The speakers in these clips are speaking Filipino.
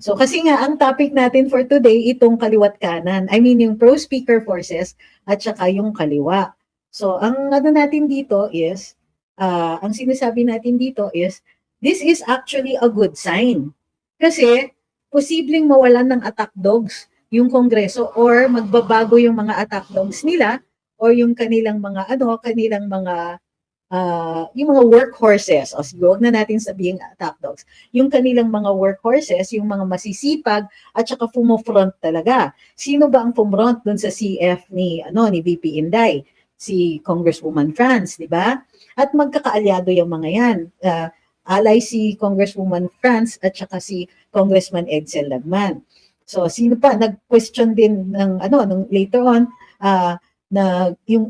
So kasi nga ang topic natin for today itong kaliwat kanan. I mean yung pro-speaker forces at saka yung kaliwa. So ang ano natin dito is, ang sinasabi natin dito is, this is actually a good sign. Kasi posibleng mawalan ng attack dogs yung Kongreso or magbabago yung mga attack dogs nila or yung kanilang mga kanilang mga yung mga workhorses, o sige, huwag na natin sabihin top dogs, yung kanilang mga workhorses, yung mga masisipag, at saka fumofront talaga. Sino ba ang fumront dun sa CF ni VP Inday? Si Congresswoman Franz, di ba? At magkakaalyado yung mga yan. Alay si Congresswoman Franz at saka si Congressman Edsel Lagman. So, sino pa? Nag-question din nung later on, na yung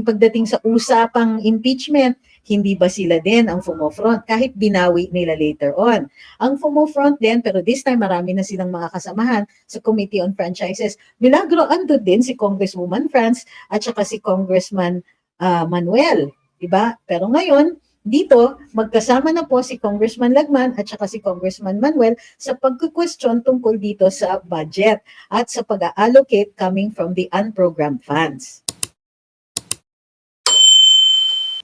pagdating sa usapang impeachment, hindi ba sila din ang fumofront kahit binawi nila later on. Ang fumofront din, pero this time marami na silang mga kasamahan sa Committee on Franchises. Milagro ando din si Congresswoman Franz at saka si Congressman Manuel, diba? Pero ngayon, dito, magkasama na po si Congressman Lagman at saka si Congressman Manuel sa pagkukwestiyon tungkol dito sa budget at sa pag-allocate coming from the unprogrammed funds.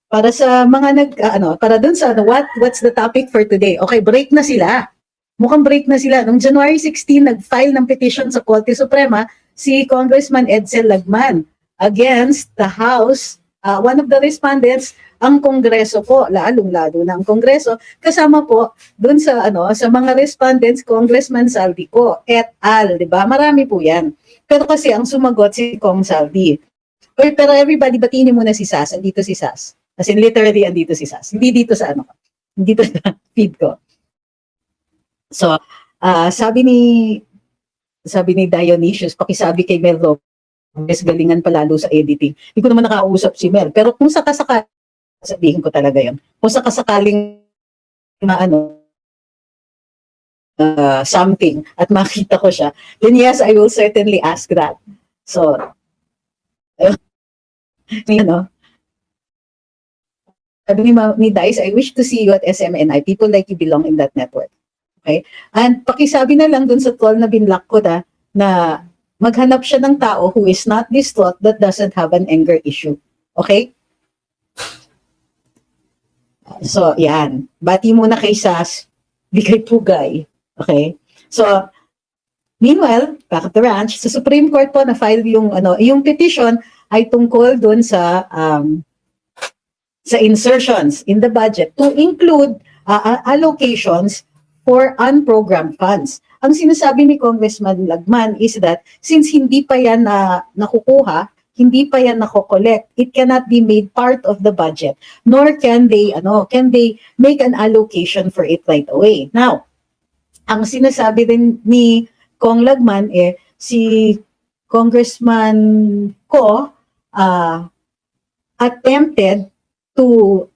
Para sa mga para dun sa what's the topic for today? Okay, break na sila. Mukhang break na sila. Noong January 16, nag-file ng petition sa Korte Suprema si Congressman Edsel Lagman against the House. One of the respondents, ang Kongreso po, lalong-lalo na ang Kongreso, kasama po dun sa sa mga respondents, Congressman Saldico et al, 'di ba? Marami po 'yan. Pero kasi ang sumagot si Kong Saldi. Pero everybody, batiin niyo muna si Sas. Andito si Sas. Kasi literally andito si Sas. Hindi dito sa dito sa feed ko. So, sabi ni Dionysius, pakisabi kay Mel Lopez, galingan palalo sa editing. Hindi ko naman nakausap si Mel. Pero kung sakasakali, sabihin ko talaga yun. Kung sakasakaling something at makita ko siya, then yes, I will certainly ask that. So, sabi ni Dice, I wish to see you at SMNI. People like you belong in that network. Okay? And pakisabi na lang dun sa troll na binlock ko na maghanap siya ng tao who is not distraught that doesn't have an anger issue. Okay? So, yan. Bati muna kay Sas, di kay Pugay. Okay? So, meanwhile, back at the ranch, sa Supreme Court po na-file yung petition ay tungkol dun sa insertions in the budget to include allocations for unprogrammed funds. Ang sinasabi ni Congressman Lagman is that since hindi pa yan nakukuha, hindi pa yan nako-collect, it cannot be made part of the budget, nor can they make an allocation for it right away. Now, ang sinasabi din ni Kong Lagman si Congressman Ko attempted to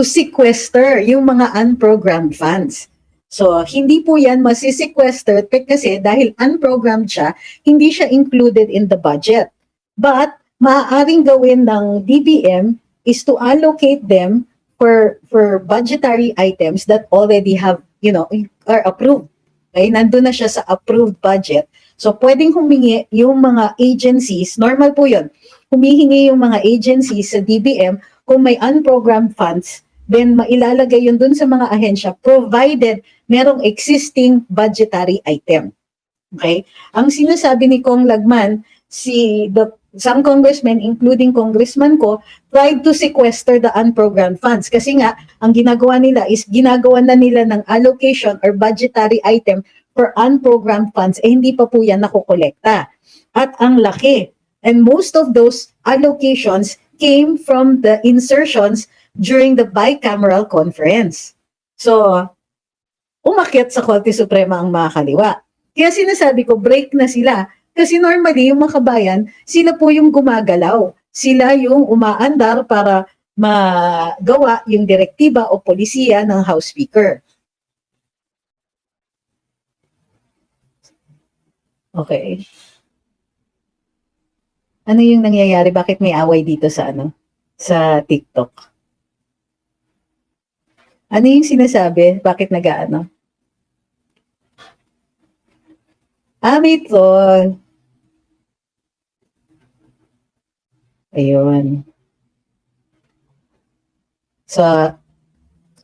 sequester yung mga unprogrammed funds. So, hindi po yan masisequester kasi dahil unprogrammed siya, hindi siya included in the budget. But, maaaring gawin ng DBM is to allocate them for budgetary items that already have, are approved. Okay? Nandun na siya sa approved budget. So, pwedeng humingi yung mga agencies, normal po yun, humihingi yung mga agencies sa DBM kung may unprogrammed funds, then mailalagay yun dun sa mga ahensya provided merong existing budgetary item. Okay? Ang sinasabi ni Kong Lagman, some congressmen, including Congressman Ko, tried to sequester the unprogrammed funds. Kasi nga, ang ginagawa nila is ginagawa na nila ng allocation or budgetary item for unprogrammed funds, hindi pa po yan nakukolekta. At ang laki. And most of those allocations came from the insertions during the bicameral conference. So, umakyat sa Korte Suprema ang mga kaliwa. Kaya sinasabi ko, break na sila. Kasi normally, yung mga kabayan, sila po yung gumagalaw. Sila yung umaandar para magawa yung direktiba o polisiya ng House Speaker. Okay. Ano yung nangyayari? Bakit may away dito sa TikTok? Ano yung sinasabi? Bakit nag-aano? May toll. Ayun. So,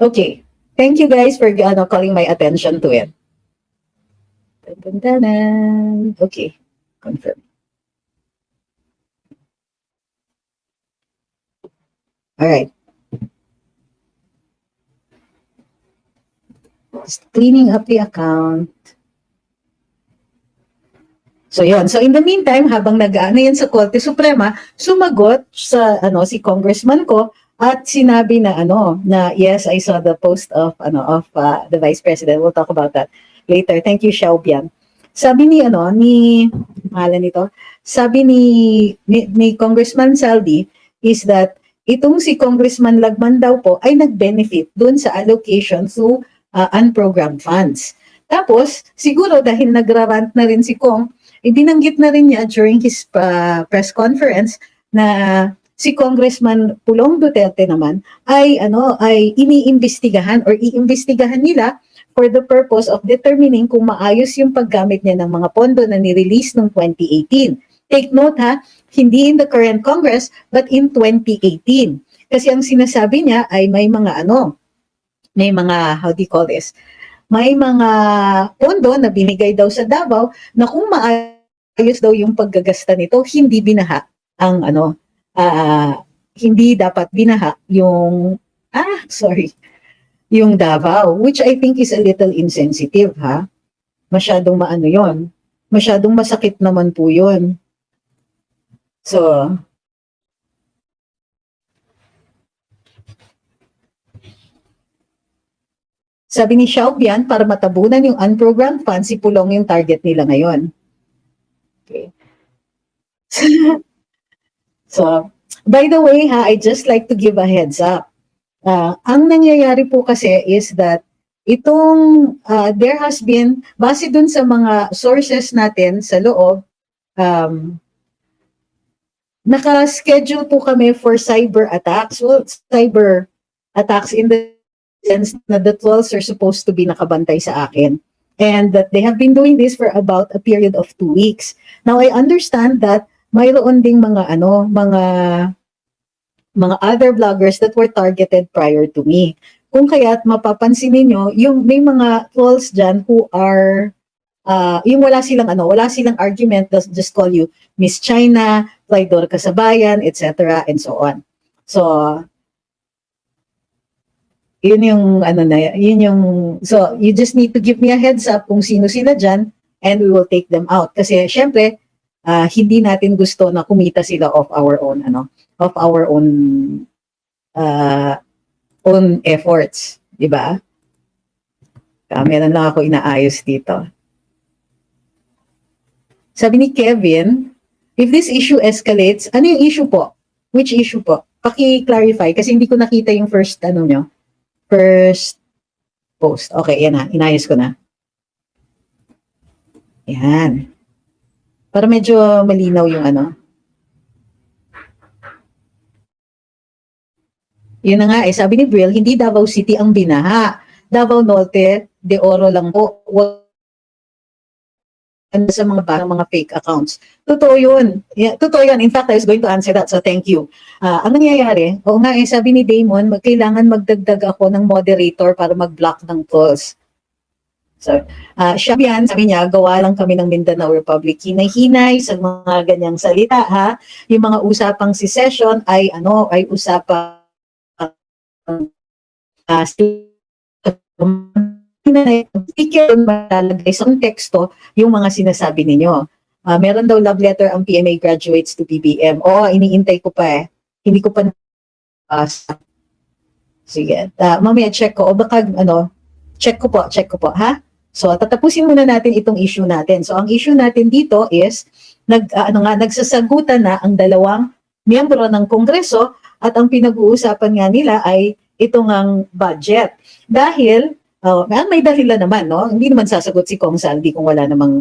okay. Thank you guys for calling my attention to it. Okay, confirm. All right. Just cleaning up the account. So yun. So in the meantime, habang nag-aano yan sa Korte Suprema, sumagot sa si congressman ko at sinabi na na yes, I saw the post of the Vice President. We'll talk about that later. Thank you, Xiao Bian. Sabi ni mahalan nito. Sabi ni Congressman Saldi is that itong si Congressman Lagman daw po ay nag-benefit dun sa allocation through unprogrammed funds. Tapos, siguro dahil nagrarant na rin si Kong, ibinanggit na rin niya during his press conference na si Congressman Pulong Duterte naman ay iniimbestigahan or iimbestigahan nila for the purpose of determining kung maayos yung paggamit niya ng mga pondo na ni-release noong 2018. Take note ha, hindi in the current Congress but in 2018. Kasi ang sinasabi niya ay may mga how do you call this? May mga pondo na binigay daw sa Davao na kung maayos daw yung paggagasta nito, hindi binaha ang hindi dapat binaha yung yung Davao, which I think is a little insensitive ha. Masyadong yon. Masyadong masakit naman po yun. So, sabi ni Xiao Bian, para matabunan yung unprogrammed funds, si Pulong yung target nila ngayon. Okay. So, by the way ha, I just like to give a heads up. Ang nangyayari po kasi is that there has been, base dun sa mga sources natin sa loob, naka-schedule po kami for cyber attacks. Well, cyber attacks in the sense na the trolls are supposed to be nakabantay sa akin. And that they have been doing this for about a period of 2 weeks. Now, I understand that mayroon ding mga other vloggers that were targeted prior to me. Kung kaya't mapapansin niyo yung may mga trolls dyan who are yung wala silang argument, just call you Miss China, traidor ka sa bayan, etc. and so on. So, yun yung so you just need to give me a heads up kung sino sila dyan and we will take them out. Kasi syempre, hindi natin gusto na kumita sila of our own own efforts, di ba? Meron lang ako inaayos dito. Sabi ni Kevin, if this issue escalates, ano yung issue po? Which issue po? Paki-clarify kasi hindi ko nakita yung first first post. Okay, yan na. Inayos ko na. Yan. Para medyo malinaw yung Yun na nga sabi ni Brill, hindi Davao City ang binaha. Davao Norte, De Oro lang po. Sa mga fake accounts. Totoo yun. Yeah, totoo yun. In fact, I was going to answer that, so thank you. Ang nangyayari, sabi ni Damon, kailangan magdagdag ako ng moderator para mag-block ng trolls. So, Shabian, sabi niya, gawa lang kami ng Mindanao Republic. Hinay-hinay sa mga ganyang salita, ha? Yung mga usapang secession ay usapang speaker malalagay sa konteksto yung mga sinasabi ninyo. Meron daw love letter ang PMA graduates to BBM. Oo, iniintay ko pa Hindi ko pa sige. Mamaya check ko. O baka check ko po, ha? So, tatapusin muna natin itong issue natin. So, ang issue natin dito is nagsasagutan na ang dalawang miyembro ng Kongreso at ang pinag-uusapan nga nila ay itong ang budget. Dahil may dahilan naman, no? Hindi naman sasagot si Kong Saldi kung wala namang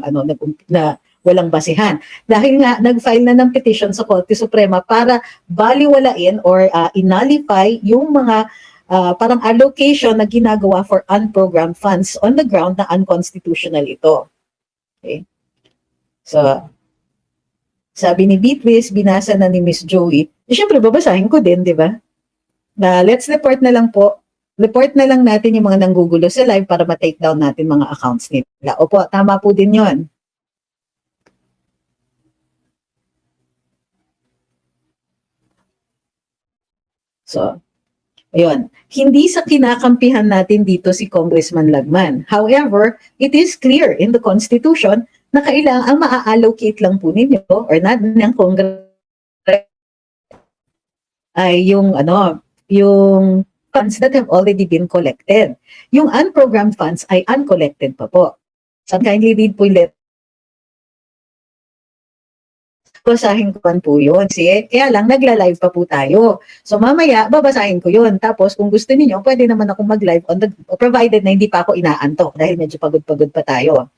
walang basihan. Dahil nga nag-file na ng petition sa Korte Suprema para baliwalain or inalify yung mga parang allocation na ginagawa for unprogrammed funds on the ground na unconstitutional ito. Okay? So, sabi ni Beatrice, binasa na ni Miss Joey. Siyempre, babasahin ko din, di ba? Let's report na lang po. Report na lang natin yung mga nanggugulo sa live para ma-take down natin mga accounts nila. Opo, tama po din yon. So, ayun. Hindi sa kinakampihan natin dito si Congressman Lagman. However, it is clear in the Constitution na kailangan ang maa-allocate lang po ninyo or ng Congress ay yung yung funds that have already been collected. Yung unprogrammed funds ay uncollected pa po. So kindly read po yung basahin ko po yun. Kaya lang, nagla-live pa po tayo. So mamaya, babasahin ko yun. Tapos kung gusto niyo pwede naman ako mag-live on the, provided na hindi pa ako inaantok dahil medyo pagod-pagod pa tayo.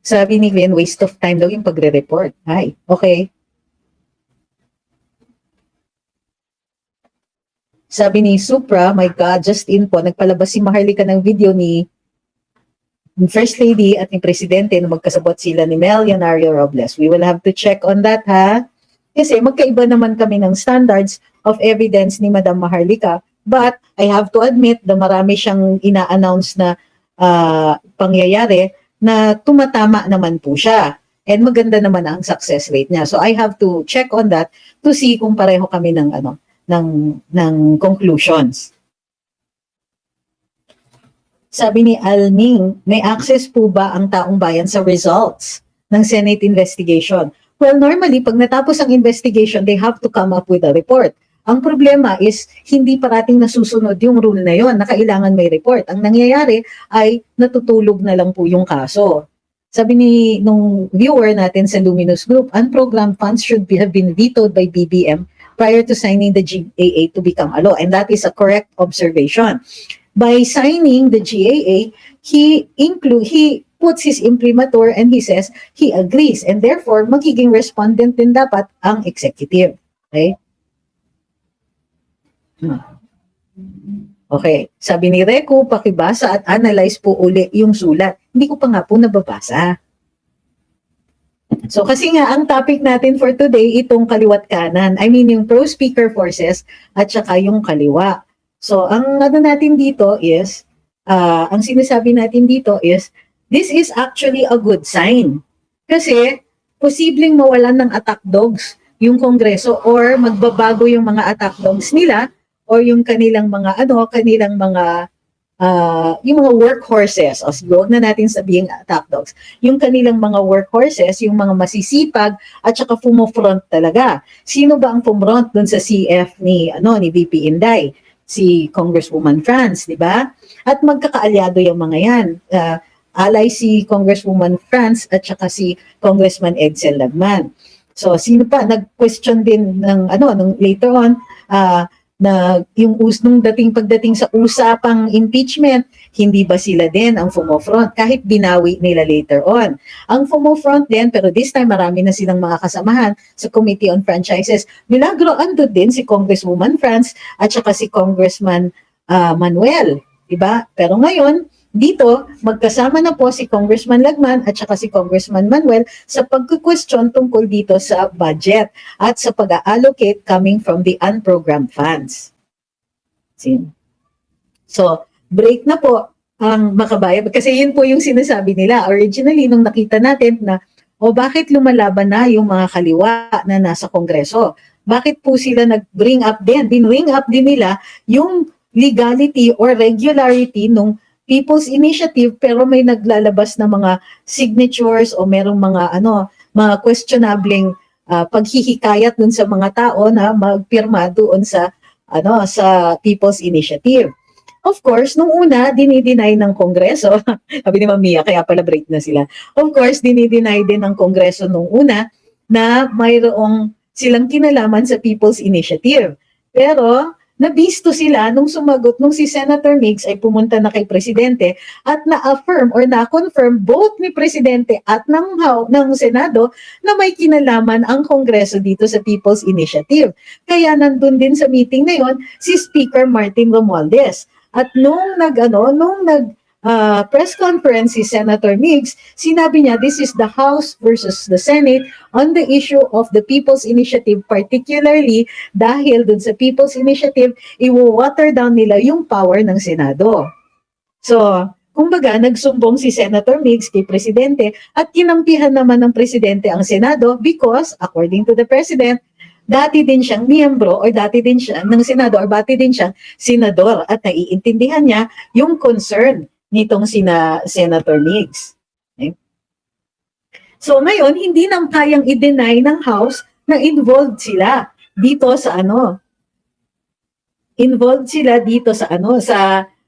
Sabi ni Glenn, waste of time daw yung pagre-report. Ay, okay. Sabi ni Supra, my God, just in po, nagpalabas si Maharlika ng video ni First Lady at ni Presidente na magkasabot sila ni Leonario Robles. We will have to check on that, ha? Kasi magkaiba naman kami ng standards of evidence ni Madam Maharlika. But I have to admit na marami siyang ina-announce na pangyayari na tumatama naman po siya. And maganda naman ang success rate niya. So I have to check on that to see kung pareho kami ng ng conclusions. Sabi ni Alming, may access po ba ang taong bayan sa results ng Senate investigation? Well, normally, pag natapos ang investigation, they have to come up with a report. Ang problema is, hindi parating nasusunod yung rule na yon na kailangan may report. Ang nangyayari ay natutulog na lang po yung kaso. Sabi nung viewer natin sa Luminous Group, unprogrammed funds should have been vetoed by BBM prior to signing the GAA to become a law. And that is a correct observation. By signing the GAA, he puts his imprimatur and he says he agrees. And therefore, magiging respondent din dapat ang executive. Okay? Okay. Sabi ni Reco, pakibasa at analyze po uli yung sulat. Hindi ko pa nga po nababasa. So kasi nga, ang topic natin for today, itong kaliwat kanan. I mean, yung pro-speaker forces at saka yung kaliwa. So, ang natin dito is, ang sinasabi natin dito is, this is actually a good sign. Kasi, posibleng mawalan ng attack dogs yung Kongreso or magbabago yung mga attack dogs nila or yung kanilang mga yung mga workhorses, o huwag na natin sabihin attack dogs, yung kanilang mga workhorses, yung mga masisipag at saka fumofront talaga. Sino ba ang fumront dun sa CF ni VP Inday? Si Congresswoman France, di ba? At magkakaalyado yung mga yan. Alay si Congresswoman France at saka si Congressman Edsel Lagman. So, sino pa? Nag-question din ng later on, na yung pagdating sa usapang impeachment, hindi ba sila din ang fumofront kahit binawi nila later on. Ang fumofront din, pero this time marami na silang mga kasamahan sa Committee on Franchises. Milagro andun din si Congresswoman France at saka si Congressman Manuel, diba? Pero ngayon, dito, magkasama na po si Congressman Lagman at saka si Congressman Manuel sa pagkukwestiyon tungkol dito sa budget at sa pag-allocate coming from the unprogrammed funds. So, break na po ang makabayan. Kasi yun po yung sinasabi nila. Originally, nung nakita natin na, bakit lumalaban na yung mga kaliwa na nasa Kongreso? Bakit po sila nag-bring up din? Bin-bring up din nila yung legality or regularity nung People's Initiative, pero may naglalabas na mga signatures o merong mga mga questionabling paghihikayat dun sa mga tao na magpirma doon sa sa People's Initiative. Of course, nung una, dinideny ng Kongreso, sabi ni Ma'am kaya pala break na sila. Of course, dinideny din ng Kongreso nung una na mayroong silang kinalaman sa People's Initiative. Pero nabisto sila nung sumagot nung si Senator Mix ay pumunta na kay Presidente at na-affirm or na-confirm both ni Presidente at ng Senado na may kinalaman ang Kongreso dito sa People's Initiative. Kaya nandun din sa meeting na yon si Speaker Martin Romualdez. At nung press conference si Senator Mix, sinabi niya this is the House versus the Senate on the issue of the People's Initiative, particularly dahil dun sa People's Initiative, i-water down nila yung power ng Senado. So, kumbaga, nagsumbong si Senator Mix kay Presidente at kinampihan naman ng Presidente ang Senado because, according to the President, dati din siyang miyembro or dati din siya ng Senado or dati din siyang senador at naiintindihan niya yung concern nitong Senator Mix. Okay? So ngayon, hindi nang kayang i-deny ng House na involved sila dito sa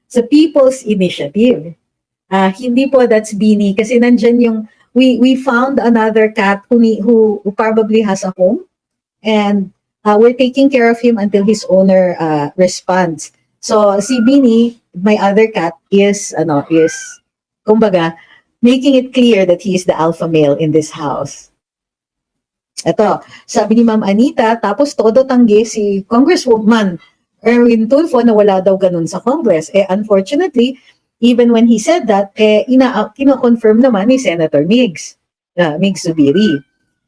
sa People's Initiative. Hindi po that's Beanie kasi nandyan yung we found another cat who probably has a home and we're taking care of him until his owner responds. So si Beanie, my other cat is kumbaga making it clear that he is the alpha male in this house. Ito, sabi ni Ma'am Anita, tapos todo tanggi si Congresswoman Erwin Tulfo na wala daw ganun sa Congress. Unfortunately, even when he said that, kino-confirm naman ni Senator Migs Zubiri.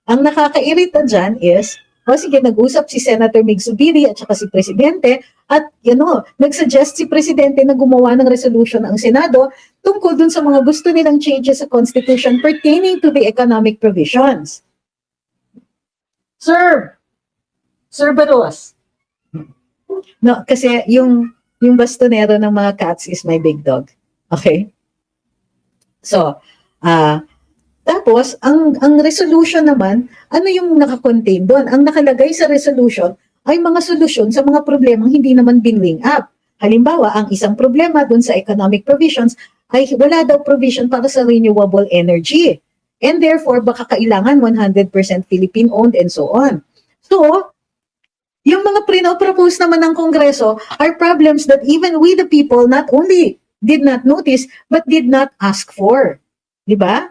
Ang nakakairita dyan is, sige, nag-usap si Senator Migs Zubiri at saka si Presidente at nag-suggest si Presidente na gumawa ng resolution ang Senado tungkol dun sa mga gusto nilang changes sa Constitution pertaining to the economic provisions. Sir Baros. No, kasi yung bastonero ng mga cats is my big dog. Okay? So, tapos, ang resolution naman, ano yung nakakontain doon? Ang nakalagay sa resolution ay mga solusyon sa mga problemang hindi naman binling up. Halimbawa, ang isang problema doon sa economic provisions ay wala daw provision para sa renewable energy. And therefore, baka kailangan 100% Philippine-owned and so on. So, yung mga propose naman ng Kongreso are problems that even we the people not only did not notice, but did not ask for. Diba?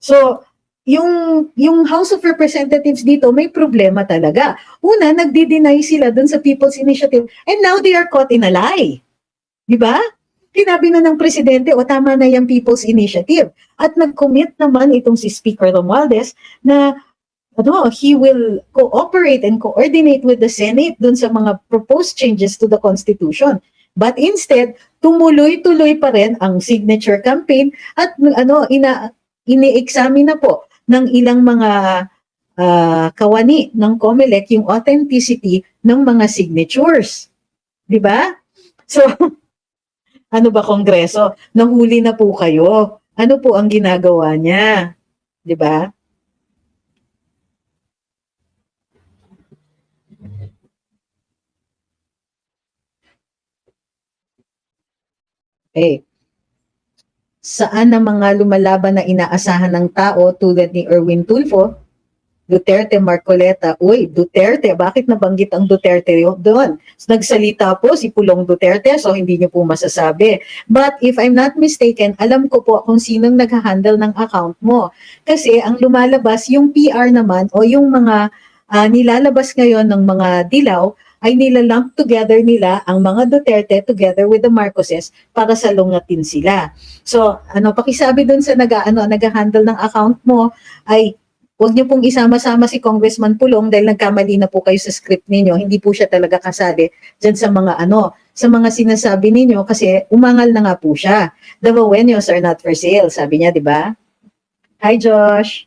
So, yung House of Representatives dito may problema talaga. Una, nagdi-deny sila dun sa People's Initiative and now they are caught in a lie. Diba? Sinabi na ng Presidente, tama na yung People's Initiative. At nag-commit naman itong si Speaker Romualdez na he will cooperate and coordinate with the Senate dun sa mga proposed changes to the Constitution. But instead, tumuloy-tuloy pa rin ang signature campaign at ini-examine na po ng ilang mga kawani ng COMELEC yung authenticity ng mga signatures. Di ba? So, ano ba Kongreso? Nahuli na po kayo. Ano po ang ginagawa niya? Di ba? Okay. Saan ang mga lumalaban na inaasahan ng tao tulad ni Erwin Tulfo, Duterte, Marcoleta? Uy, Duterte, bakit nabanggit ang Duterte doon? Nagsalita po si Pulong Duterte, so hindi niyo po masasabi. But if I'm not mistaken, alam ko po kung sinong nag-handle ng account mo. Kasi ang lumalabas, yung PR naman o yung mga nilalabas ngayon ng mga dilaw, ay nilalump together nila ang mga Duterte together with the Marcoses para salungatin sila. So, pakisabi dun sa nag-handle ng account mo ay huwag niyo pong isama-sama si Congressman Pulong dahil nagkamali na po kayo sa script ninyo. Hindi po siya talaga kasali dyan sa mga sinasabi ninyo kasi umangal na nga po siya. The Baweños are not for sale, sabi niya, di ba? Hi, Josh.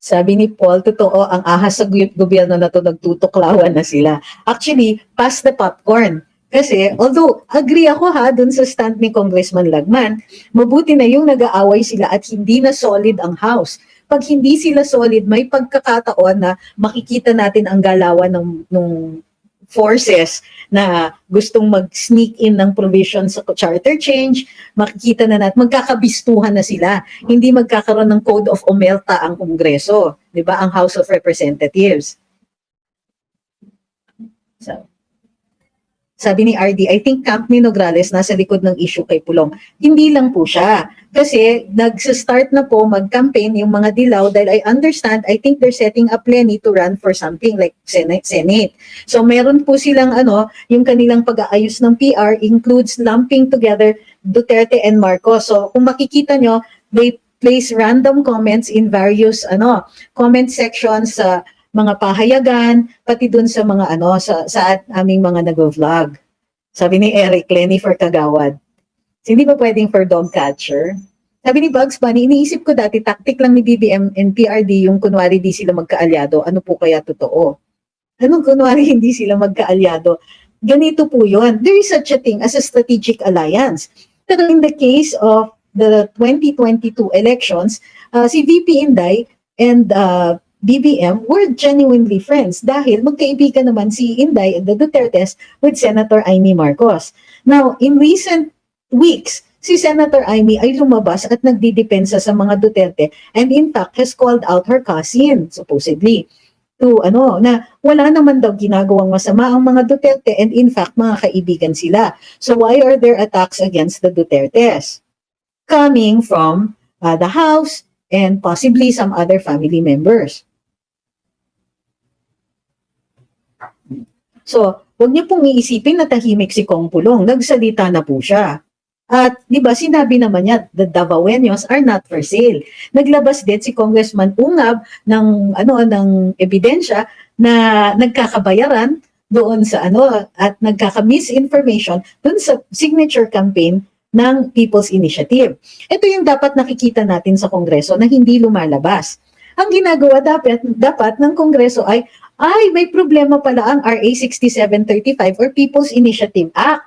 Sabi ni Paul, totoo, ang ahas sa gobyerno na to nagtutuklawan na sila. Actually, pass the popcorn. Kasi, although, agree ako dun sa stand ni Congressman Lagman, mabuti na yung nag-aaway sila at hindi na solid ang House. Pag hindi sila solid, may pagkakataon na makikita natin ang galawan forces na gustong mag-sneak in ng provisions sa charter change, makikita na natin, magkakabistuhan na sila. Hindi magkakaroon ng Code of Omerta ang Kongreso, di ba? Ang House of Representatives. So, sabi ni RD, I think Camp ni Nograles nasa likod ng issue kay Pulong. Hindi lang po siya. Kasi nag-start na po mag-campaign yung mga dilaw dahil I understand, I think they're setting up Lenny to run for something like Senate. So meron po silang yung kanilang pag-aayos ng PR includes lumping together Duterte and Marcos. So kung makikita nyo, they place random comments in various comment sections sa mga pahayagan, pati dun sa mga sa aming mga nag-vlog. Sabi ni Eric, Lenny for Kagawad. Hindi ba pwedeng for dog catcher? Sabi ni Bugs Bunny, iniisip ko dati, tactic lang ni BBM and PRD yung kunwari di sila magkaalyado. Ano po kaya totoo? Anong kunwari hindi sila magkaalyado? Ganito po yun. There is such a thing as a strategic alliance. Pero in the case of the 2022 elections, si VP Inday and BBM were genuinely friends dahil magkaibigan naman si Inday and the Dutertes with Senator Amy Marcos. Now, in recent weeks, si Senator Amy ay lumabas at nagdidepensa sa mga Duterte and in fact has called out her cousin, supposedly, to na wala naman daw ginagawang masama ang mga Duterte and in fact mga kaibigan sila. So why are there attacks against the Dutertes? Coming from the House and possibly some other family members. So, huwag niyo pong iisipin na tahimik si Kong Pulong. Nagsalita na po siya. At, di ba, sinabi naman niya, the Davaoenos are not for sale. Naglabas din si Congressman Ungab ng ebidensya na nagkakabayaran doon sa at nagkaka-misinformation doon sa signature campaign ng People's Initiative. Ito yung dapat nakikita natin sa Kongreso na hindi lumalabas. Ang ginagawa dapat ng Kongreso ay may problema pala ang RA 6735 or People's Initiative Act.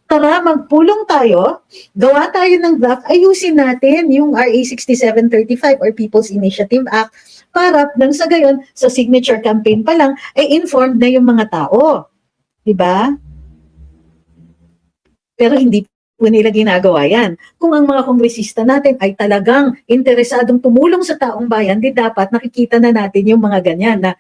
Tara, magpulong tayo, gawa tayo ng draft, ayusin natin yung RA 6735 or People's Initiative Act para nang sa gayon, sa signature campaign pa lang, ay informed na yung mga tao. Diba? Pero hindi po nila ginagawa yan. Kung ang mga kongresista natin ay talagang interesadong tumulong sa taong bayan, di dapat nakikita na natin yung mga ganyan na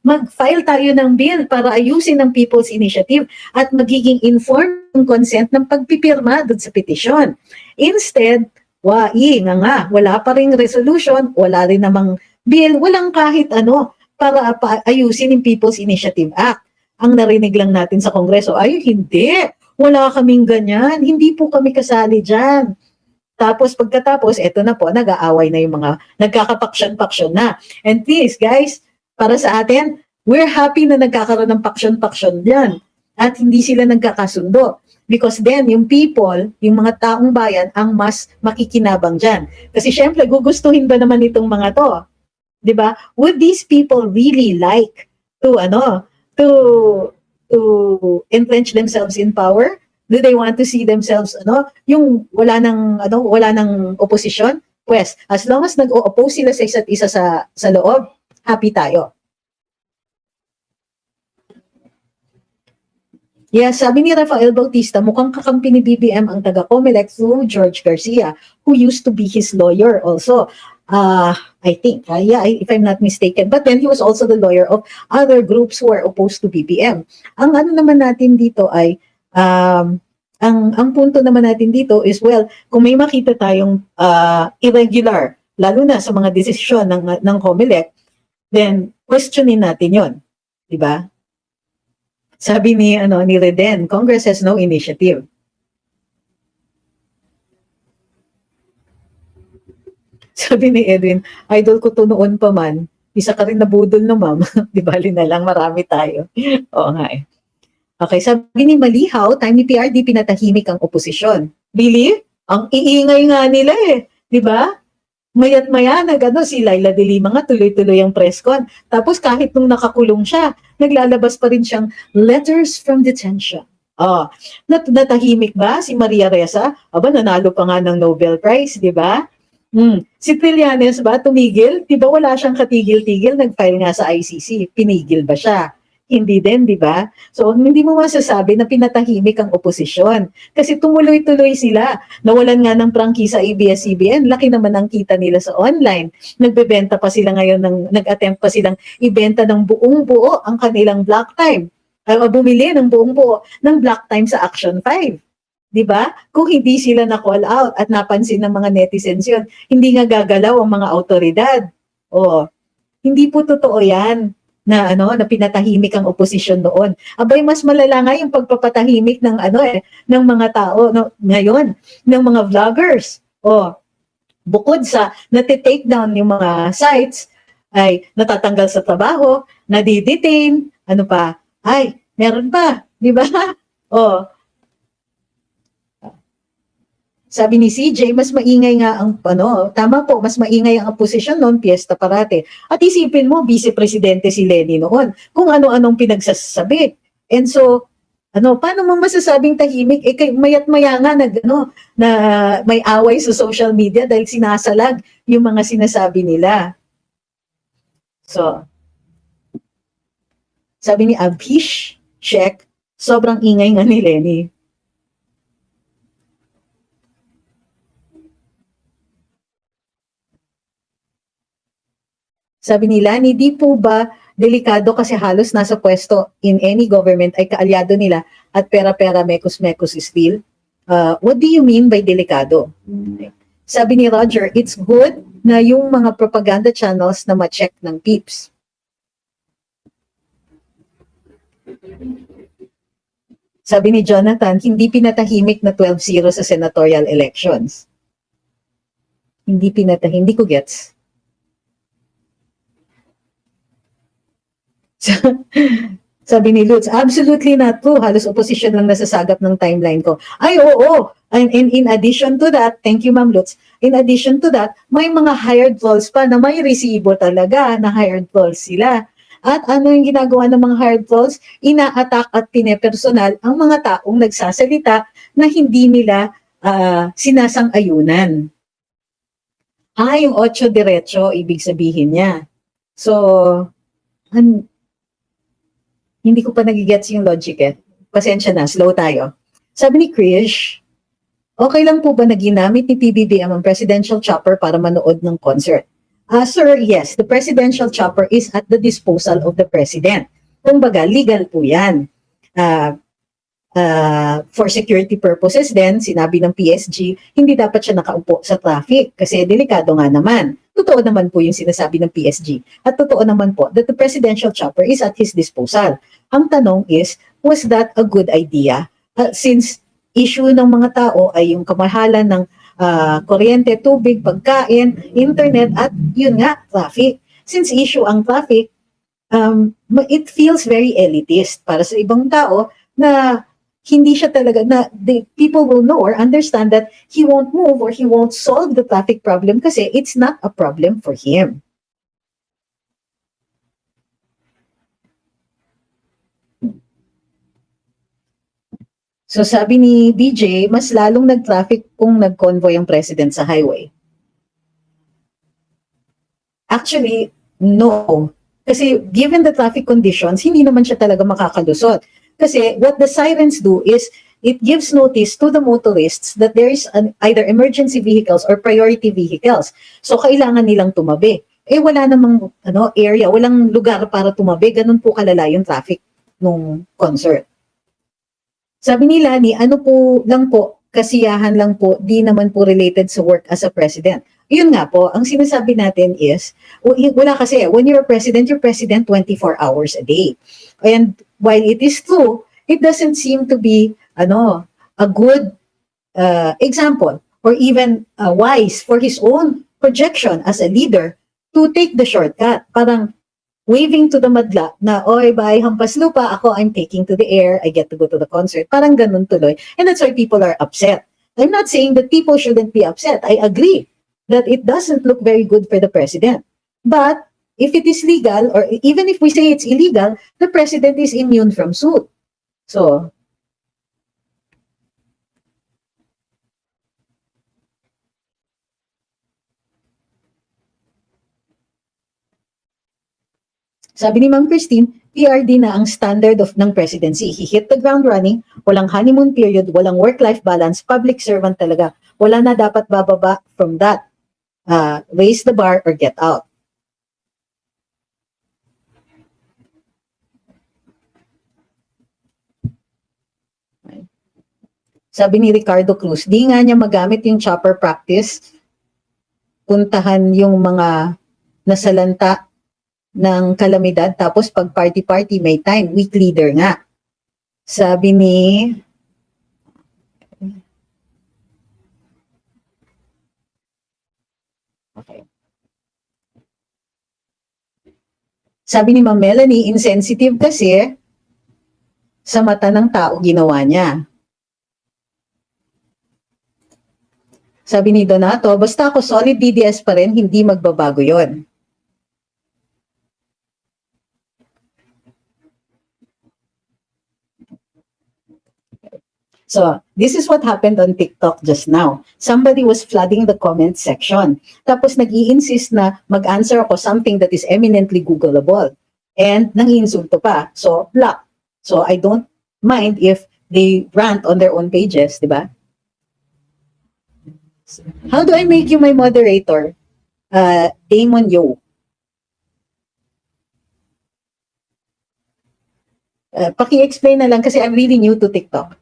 mag-file tayo ng bill para ayusin ang People's Initiative at magiging informed consent ng pagpipirma doon sa petisyon. Instead, wala pa ring resolution, wala rin namang bill, walang kahit para ayusin yung People's Initiative Act. Ang narinig lang natin sa Kongreso ay hindi, wala kaming ganyan, hindi po kami kasali dyan. Tapos pagkatapos, eto na po, nag-aaway na yung mga nagkakapaksyon-paksyon na. And please, guys, para sa atin, we're happy na nagkakaroon ng paksyon-paksyon dyan. At hindi sila nagkakasundo. Because then, yung people, yung mga taong bayan, ang mas makikinabang dyan. Kasi syempre, gugustuhin ba naman itong mga to? Diba? Would these people really like to entrench themselves in power? Do they want to see themselves, yung wala nang oposisyon? Pues, as long as nag-o-oppose sila sa isa't isa sa loob, happy tayo. Yeah, sabi ni Rafael Bautista, mukhang kakampi ni BBM ang taga-Comelec through George Garcia, who used to be his lawyer also. I think, if I'm not mistaken. But then he was also the lawyer of other groups who are opposed to BBM. Ang naman natin dito ay, ang punto naman natin dito is, well, kung may makita tayong irregular, lalo na sa mga desisyon ng Comelec, then questionin natin yon, di ba? Sabi ni Reden, Congress has no initiative. Sabi ni Edwin, idol ko to noon pa man, isa ka rin nabudol na ma'am. Di bali na lang, marami tayo. Oo nga eh. Okay, sabi ni Malihaw, time ni PRD pinatahimik ang oposisyon. Really? Ang iingay nga nila eh. Di ba? Mayat maya si Laila de Lima nga tuloy-tuloy ang press con. Tapos kahit nung nakakulong siya, naglalabas pa rin siyang letters from detention. Natahimik ba si Maria Ressa? Nanalo pa nga ng Nobel Prize, di ba? Si Trillanes ba tumigil? Di ba wala siyang katigil-tigil? Nag-file nga sa ICC. Pinigil ba siya? Hindi din, di ba? So, hindi mo masasabi na pinatahimik ang oposisyon. Kasi tumuloy-tuloy sila. Nawalan nga ng prangkisa ABS-CBN, laki naman ang kita nila sa online. Nagbebenta pa sila ngayon, nag-attempt pa silang ibenta ng buong buo ang kanilang block time. Bumili ng buong buo ng block time sa Action 5. 'Di ba? Kung hindi sila na-call out at napansin ng mga netizens yun, hindi nga gagalaw ang mga autoridad. O, hindi po totoo 'yan na na pinatahimik ang oposisyon doon. Abay mas malala nga yung pagpapatahimik ng ng mga tao ngayon, ng mga vloggers. O, bukod sa nati-take down yung mga sites, ay natatanggal sa trabaho, nadi-detain, ano pa? Ay, meron pa, 'di ba? O, sabi ni CJ, mas maingay nga ang, tama po, mas maingay ang oposisyon noon, piyesta parate. At isipin mo, vice-presidente si Lenny noon, kung ano-anong pinagsasabi. And so, paano mo masasabing tahimik? Mayat-maya nga na may away sa social media dahil sinasalag yung mga sinasabi nila. So, sabi ni Abhish Sheikh, sobrang ingay nga ni Lenny. Sabi nila, hindi po ba delikado kasi halos nasa pwesto in any government ay kaalyado nila at pera-pera, mekos-mekos is real? What do you mean by delikado? Sabi ni Roger, it's good na yung mga propaganda channels na ma-check ng peeps. Sabi ni Jonathan, hindi pinatahimik na 12-0 sa senatorial elections. Hindi ko gets. Sabi ni Lutz, absolutely not true. Halos opposition lang nasasagap ng timeline ko. Ay, oo. And in addition to that, thank you Ma'am Lutz, in addition to that, may mga hired trolls pa na may resibo talaga na hired trolls sila. At ano yung ginagawa ng mga hired trolls? Ina-attack at pinepersonal ang mga taong nagsasalita na hindi nila sinasang-ayunan. Yung 8 diretso, ibig sabihin niya. So, hindi ko pa nagigets yung logic eh. Pasensya na, slow tayo. Sabi ni Krish, okay lang po ba na ginamit ni PBBM ang presidential chopper para manood ng concert? Sir, yes, the presidential chopper is at the disposal of the president. Kumbaga, legal po yan. For security purposes then, sinabi ng PSG, hindi dapat siya nakaupo sa traffic kasi delikado nga naman. Totoo naman po yung sinasabi ng PSG. At totoo naman po that the presidential chopper is at his disposal. Ang tanong is, was that a good idea? Since issue ng mga tao ay yung kamahalan ng kuryente, tubig, pagkain, internet, at yun nga, traffic. Since issue ang traffic, it feels very elitist para sa ibang tao na hindi siya talaga, na the people will know or understand that he won't move or he won't solve the traffic problem kasi it's not a problem for him. So sabi ni DJ, mas lalong nag-traffic kung nag-convoy ang president sa highway. Actually, no. Kasi given the traffic conditions, hindi naman siya talaga makakalusot. Kasi what the sirens do is, it gives notice to the motorists that there is either emergency vehicles or priority vehicles. So kailangan nilang tumabi. Wala namang area, walang lugar para tumabi. Ganun po kalala yung traffic nung concert. Sabi nila ni ano po lang po, kasiyahan lang po, di naman po related sa work as a president. Yun nga po, ang sinasabi natin is, wala kasi, when you're president 24 hours a day. And while it is true, it doesn't seem to be, a good example or even wise for his own projection as a leader to take the shortcut. Parang waving to the madla na, oy, bye, hampas lupa, ako, I'm taking to the air, I get to go to the concert. Parang ganun tuloy. And that's why people are upset. I'm not saying that people shouldn't be upset. I agree that it doesn't look very good for the president. But if it is legal, or even if we say it's illegal, the president is immune from suit. So, sabi ni Ma'am Christine, PRD na ang standard ng presidency. He hit the ground running, walang honeymoon period, walang work-life balance, public servant talaga. Wala na dapat bababa from that. Raise the bar or get out. Sabi ni Ricardo Cruz, di nga niya magamit yung chopper practice, puntahan yung mga nasalanta ng kalamidad, tapos pag party-party may time, weak leader nga. Sabi ni Sabi ni Ma'am Melanie, insensitive kasi sa mata ng tao ginawa niya. Sabi ni Donato, basta ako solid DDS pa rin, hindi magbabago yon. So, this is what happened on TikTok just now. Somebody was flooding the comment section. Tapos nag-i-insist na mag-answer ako something that is eminently Googleable. And nang-iinsulto pa. So, block. So, I don't mind if they rant on their own pages, di ba? How do I make you my moderator? Damon Yo. Paki-explain na lang kasi I'm really new to TikTok.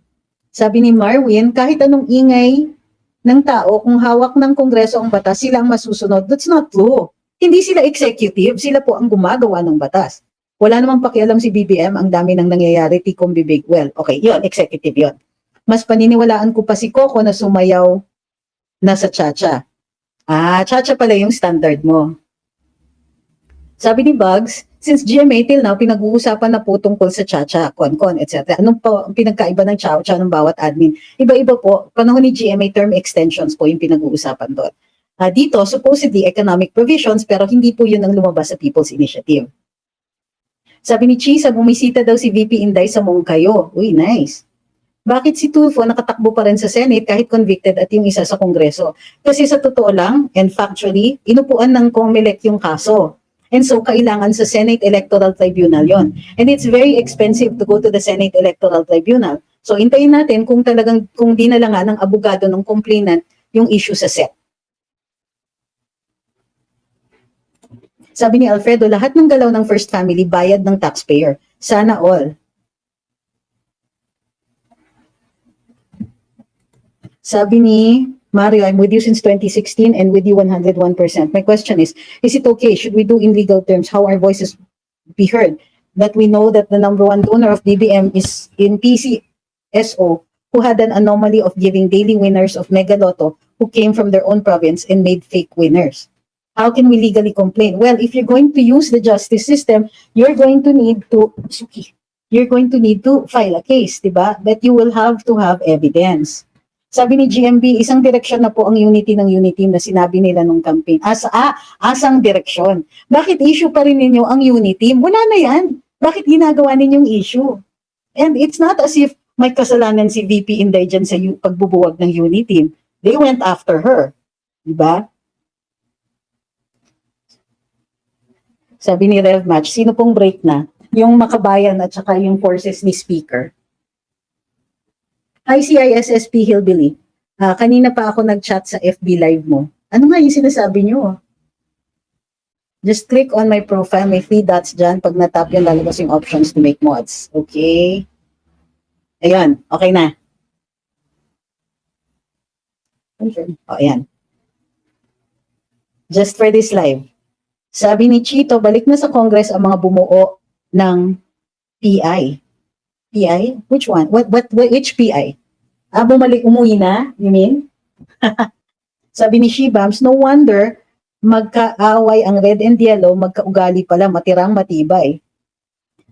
Sabi ni Marwin, kahit anong ingay ng tao, kung hawak ng Kongreso ang batas, sila ang masusunod. That's not true. Hindi sila executive, sila po ang gumagawa ng batas. Wala namang pakialam si BBM, ang dami nang nangyayari, tikom bibig. Well, okay, yon executive yon. Mas paniniwalaan ko pa si Coco na sumayaw na sa Chacha. Chacha pala yung standard mo. Sabi ni Bugs, since GMA till now, pinag-uusapan na po tungkol sa Chacha, Concon, etc. Anong po ang pinagkaiba ng Chow-Chow ng bawat admin? Iba-iba po, panahon ni GMA term extensions po yung pinag-uusapan doon. Dito, supposedly economic provisions, pero hindi po yun ang lumabas sa People's Initiative. Sabi ni Chisa, bumisita daw si VP Inday sa Mongkayo. Uy, nice. Bakit si Tulfo nakatakbo pa rin sa Senate kahit convicted at yung isa sa Kongreso? Kasi sa totoo lang, and factually, inupuan ng COMELEC yung kaso. And so, kailangan sa Senate Electoral Tribunal yon. And it's very expensive to go to the Senate Electoral Tribunal. So, intayin natin kung talagang, kung di na lang ng abogado ng complainant yung issue sa SEC. Sabi ni Alfredo, lahat ng galaw ng First Family bayad ng taxpayer. Sana all. Sabi ni Mario, I'm with you since 2016 and with you 101%. My question is it okay? Should we do in legal terms how our voices be heard? That we know that the number one donor of DBM is in PCSO, who had an anomaly of giving daily winners of Mega Lotto who came from their own province and made fake winners. How can we legally complain? Well, if you're going to use the justice system, you're going to need to file a case, diba? But you will have to have evidence. Sabi ni GMB, isang direksyon na po ang unity ng unity na sinabi nila nung campaign. Asang direksyon. Bakit issue pa rin ninyo ang unity? Wala na yan. Bakit ginagawa ninyong issue? And it's not as if may kasalanan si VP Inday dyan sa pagbubuwag ng unity. They went after her. Diba? Sabi ni Rev Match, sino pong break na? Yung Makabayan at saka yung forces ni Speaker. Hi, CISSP Hillbilly. Kanina pa ako nag-chat sa FB Live mo. Ano nga yung sinasabi nyo? Just click on my profile. May 3 dots dyan. Pag natap yun, lalabas yung options to make mods. Okay. Ayan. Okay na. Ayan. Just for this live. Sabi ni Chito, balik na sa Congress ang mga bumuo ng PI. PI? Which one? Which PI? Bumalik, umuwi na? You mean? Sabi ni Shibams, no wonder magkaaway ang red and yellow, magkaugali pala, matirang matibay.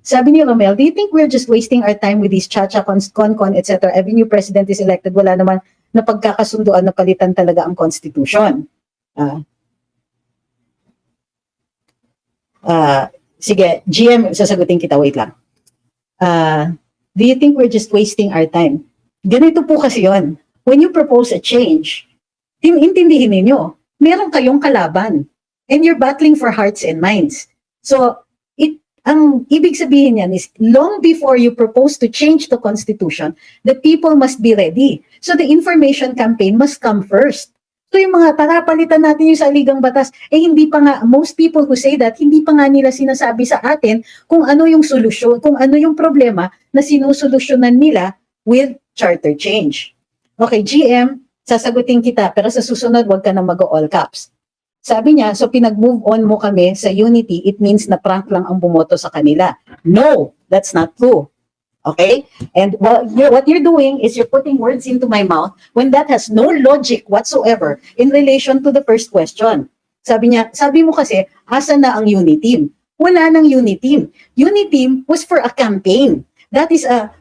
Sabi ni Romel, do you think we're just wasting our time with these chacha, con, etc. Every new president is elected, wala naman na pagkakasunduan na palitan talaga ang constitution. Sige, GM, sasagutin kita, wait lang. Do you think we're just wasting our time? Ganito po kasi yon. When you propose a change, intindihin ninyo, meron kayong kalaban. And you're battling for hearts and minds. So, ang ibig sabihin yan is long before you propose to change the Constitution, the people must be ready. So the information campaign must come first. So yung mga tarapalitan natin yung saligang batas, hindi pa nga, most people who say that, hindi pa nga nila sinasabi sa atin kung ano yung solusyon, kung ano yung problema na sinusolusyonan nila with charter change. Okay, GM, sasagutin kita, pero sa susunod, wag ka na mag-all caps. Sabi niya, so pinag-move on mo kami sa unity, it means na prank lang ang bumoto sa kanila. No, that's not true. Okay? And what you're doing is you're putting words into my mouth when that has no logic whatsoever in relation to the first question. Sabi niya, sabi mo kasi, asa na ang uniteam? Wala nang uniteam. Uniteam was for a campaign. That is a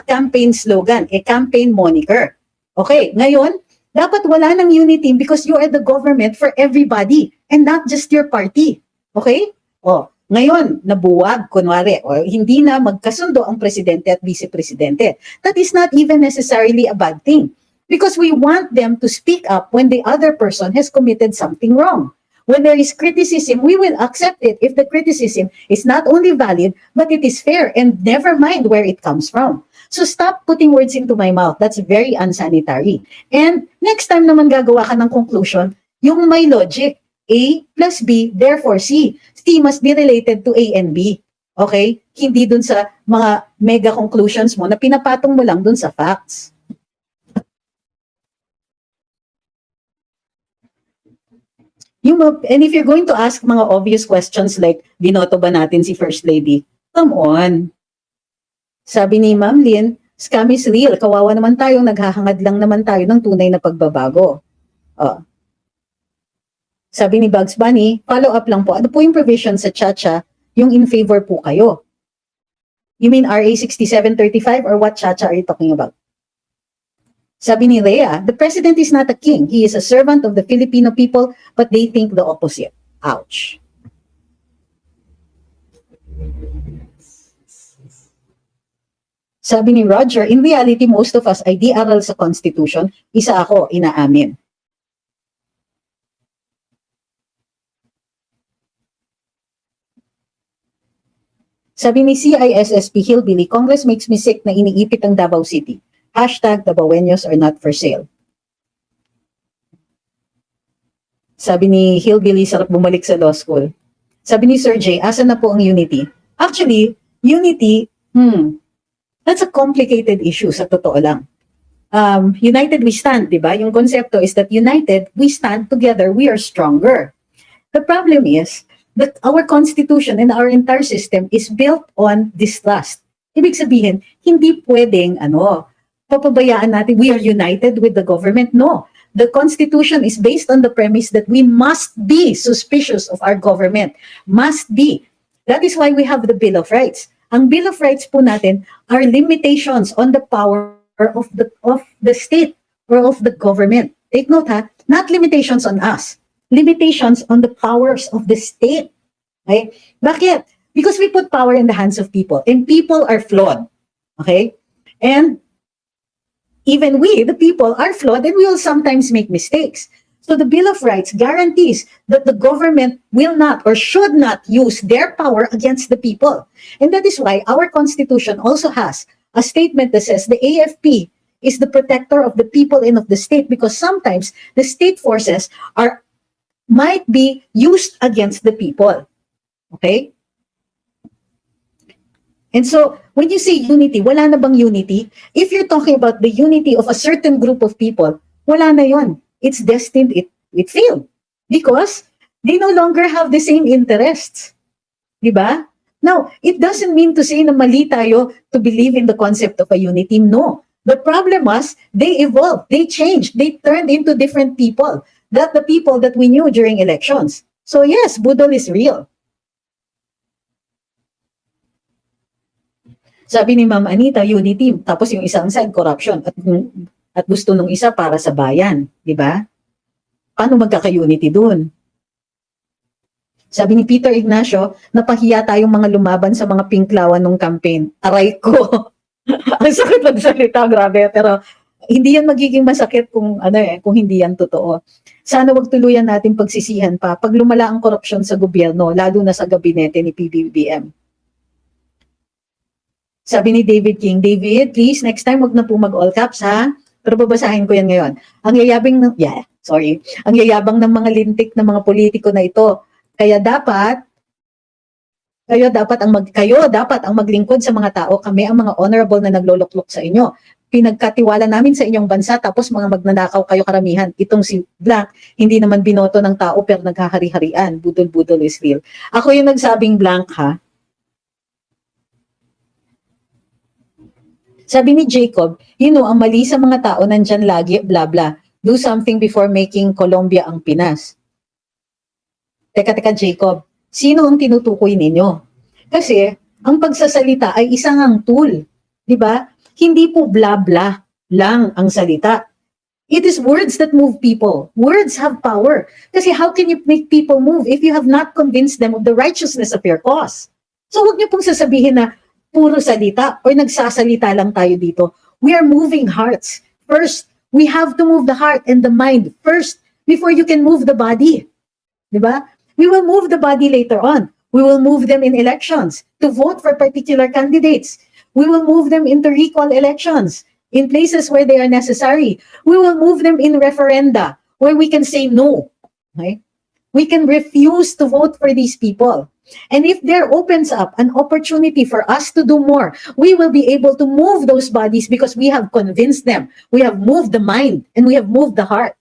campaign slogan, a campaign moniker. Okay, ngayon, dapat wala nang uniteam because you are the government for everybody and not just your party. Okay? Oh, ngayon, nabuwag, kunwari, o hindi na magkasundo ang presidente at vice-presidente. That is not even necessarily a bad thing because we want them to speak up when the other person has committed something wrong. When there is criticism, we will accept it if the criticism is not only valid, but it is fair and never mind where it comes from. So stop putting words into my mouth. That's very unsanitary. And next time naman gagawa ka ng conclusion, yung may logic. A plus B, therefore C. C must be related to A and B. Okay? Hindi dun sa mga mega conclusions mo na pinapatong mo lang dun sa facts. And if you're going to ask mga obvious questions like, binoto ba natin si First Lady? Come on. Sabi ni Ma'am Lynn, scam is real. Kawawa naman tayo, naghahangad lang naman tayo ng tunay na pagbabago. Sabi ni Bugs Bunny, follow up lang po. Ano po yung provision sa Chacha, yung in favor po kayo? You mean RA 6735 or what Chacha are you talking about? Sabi ni Rhea, the president is not a king. He is a servant of the Filipino people, but they think the opposite. Ouch. Sabi ni Roger, in reality, most of us ay di aral sa Constitution. Isa ako, inaamin. Sabi ni CISSP Hillbilly, Congress makes me sick na iniipit ang Davao City. Hashtag Davaoeños are not for sale. Sabi ni Hillbilly, sarap bumalik sa law school. Sabi ni Sir J, asa na po ang unity? Actually, unity, that's a complicated issue sa totoo lang. United we stand, di ba? Yung konsepto is that united, we stand together, we are stronger. The problem is that our constitution and our entire system is built on distrust. Ibig sabihin, hindi pwedeng, papabayaan natin, we are united with the government. No. The Constitution is based on the premise that we must be suspicious of our government. Must be. That is why we have the Bill of Rights. Ang Bill of Rights po natin are limitations on the power of the state or of the government. Take note ha, not limitations on us. Limitations on the powers of the state. Okay? Bakit? Because we put power in the hands of people and people are flawed. Okay? And even we, the people, are flawed and we will sometimes make mistakes. So the Bill of Rights guarantees that the government will not or should not use their power against the people. And that is why our Constitution also has a statement that says the AFP is the protector of the people and of the state because sometimes the state forces might be used against the people. Okay? And so, when you say unity, wala na bang unity? If you're talking about the unity of a certain group of people, wala na yon. It's destined, it failed. Because they no longer have the same interests. Diba? Now, it doesn't mean to say na mali tayo to believe in the concept of a unity. No. The problem was, they evolved, they changed, they turned into different people. That the people that we knew during elections. So yes, budol is real. Sabi ni Ma'am Anita, unity, tapos yung isang side, corruption, at gusto nung isa para sa bayan, di ba? Paano magkaka-unity dun? Sabi ni Peter Ignacio, napahiya tayong mga lumaban sa mga pinklawan ng campaign. Aray ko. Ang sakit magsalita, grabe, pero hindi yan magiging masakit kung kung hindi yan totoo. Sana wag tuluyan natin pagsisihan pa pag lumala ang korupsyon sa gobyerno, lalo na sa gabinete ni PBBM. Sabi ni David King, David, please, next time wag na po mag-all caps, ha? Pero babasahin ko yan ngayon. Ang yayabang ng mga lintik ng mga politiko na ito. Kaya dapat kayo dapat ang maglingkod sa mga tao. Kami ang mga honorable na nagloloklok sa inyo. Pinagkatiwala namin sa inyong bansa, tapos mga magnanakaw kayo karamihan. Itong si Blank, hindi naman binoto ng tao pero naghahari-harian. Budol-budol is real. Ako yung nagsabing Blank, ha? Sabi ni Jacob, ang mali sa mga tao nandyan lagi, bla bla. Do something before making Colombia ang Pinas. Teka, Jacob, sino ang tinutukoy ninyo? Kasi, ang pagsasalita ay isang tool. Di ba? Hindi po bla bla lang ang salita. It is words that move people. Words have power. Kasi how can you make people move if you have not convinced them of the righteousness of your cause? So huwag niyo pong sasabihin na puro salita or nagsasalita lang tayo dito. We are moving hearts. First, we have to move the heart and the mind first before you can move the body. Diba? We will move the body later on. We will move them in elections to vote for particular candidates. We will move them into recall elections in places where they are necessary. We will move them in referenda where we can say no. Okay? We can refuse to vote for these people. And if there opens up an opportunity for us to do more, we will be able to move those bodies because we have convinced them. We have moved the mind and we have moved the heart.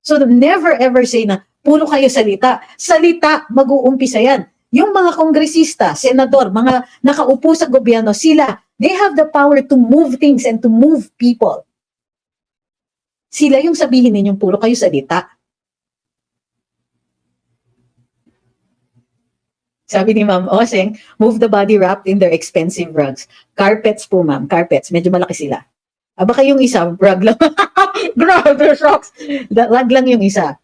So never ever say na, puro kayo salita. Salita, mag-uumpisa yan. Yung mga kongresista, senador, mga nakaupo sa gobyerno, sila, they have the power to move things and to move people. Sila yung sabihin ninyong puro kayo salita. Sabi ni Ma'am Oseng, move the body wrapped in their expensive rugs. Carpets po, ma'am. Carpets. Medyo malaki sila. Baka yung isa, rug lang. Grabe, shocks. Rug lang yung isa.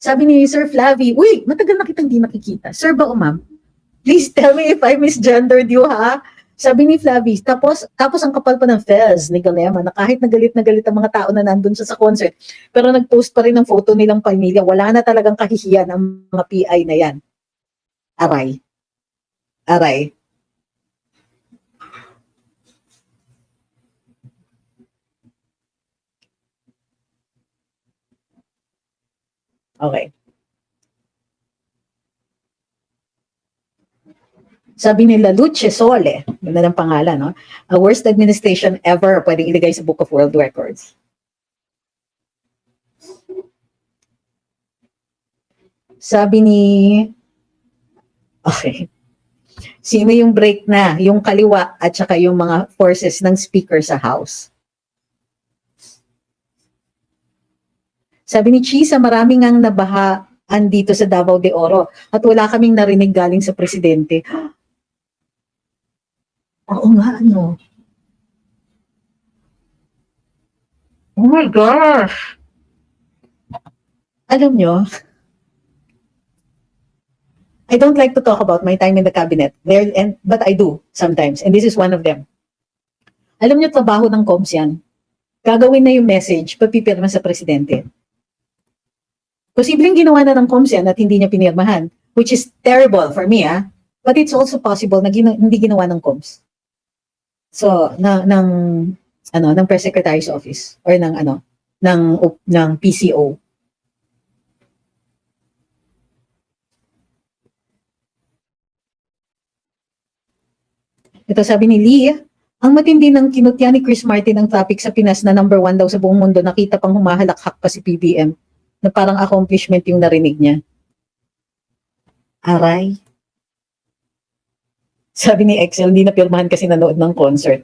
Sabi ni Sir Flavie, uy, matagal na kitang di nakikita. Sir ba o ma'am? Please tell me if I misgendered you, ha? Sabi ni Flavie, tapos ang kapal pa ng Fez ni Galema na kahit na galit ang mga tao na nandun siya sa concert, pero nag-post pa rin ng photo nilang pamilya, wala na talagang kahihiyan ang mga PI na yan. Aray. Okay. Sabi nila Luce Sole, yun na ng pangalan, no? A worst administration ever pwedeng ilagay sa Book of World Records. Sabi ni okay. Sino yung break na? Yung kaliwa at saka yung mga forces ng speaker sa House. Sabi ni Chisa, maraming ang nabahaan dito sa Davao de Oro at wala kaming narinig galing sa presidente. Oo nga, ano? Oh my gosh! Alam nyo, I don't like to talk about my time in the cabinet, but I do sometimes, and this is one of them. Alam niyo, trabaho ng COMS yan. Gagawin na yung message, papipirma sa presidente. Posibleng ginawa na ng COMS yan at hindi niya pinirmahan, which is terrible for me, but it's also possible na hindi ginawa ng COMS. So, ng Press Secretary's Office or ng PCO. Ito sabi ni Lee, ang matindi ng kinutya ni Chris Martin ang topic sa Pinas na number 1 daw sa buong mundo, nakita pang humahalakhak pa si PBM na parang accomplishment yung narinig niya. Aray. Sabi ni Excel, hindi napirmahan kasi nanood ng concert.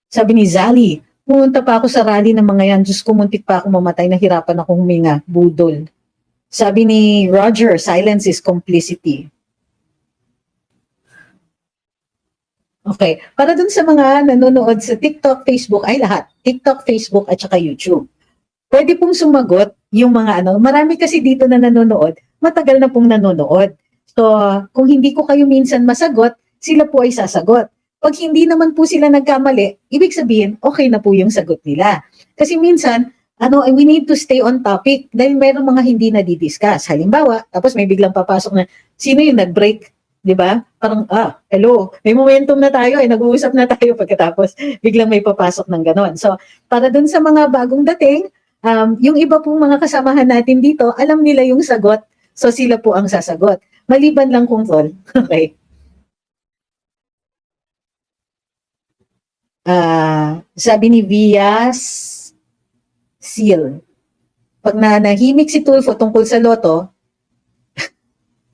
Sabi ni Zali, pumunta pa ako sa rally ng mga yan, Diyos ko, muntik pa ako mamatay, nahirapan akong huminga, budol. Sabi ni Roger, silence is complicity. Okay, para dun sa mga nanonood sa TikTok, Facebook, ay lahat. TikTok, Facebook, at saka YouTube. Pwede pong sumagot yung mga marami kasi dito na nanonood, matagal na pong nanonood. So, kung hindi ko kayo minsan masagot, sila po ay sasagot. Pag hindi naman po sila nagkamali, ibig sabihin, okay na po yung sagot nila. Kasi minsan, we need to stay on topic dahil meron mga hindi na di-discuss. Halimbawa, tapos may biglang papasok na, sino yung nag-break? Di ba? Parang, hello, may momentum na tayo, nag-uusap na tayo pagkatapos biglang may papasok ng ganon. So, para dun sa mga bagong dating, yung iba pong mga kasamahan natin dito, alam nila yung sagot. So, sila po ang sasagot. Maliban lang kung tol. Okay. Sabi ni Vias Seal, pag nanahimik si Tulfo tungkol sa loto,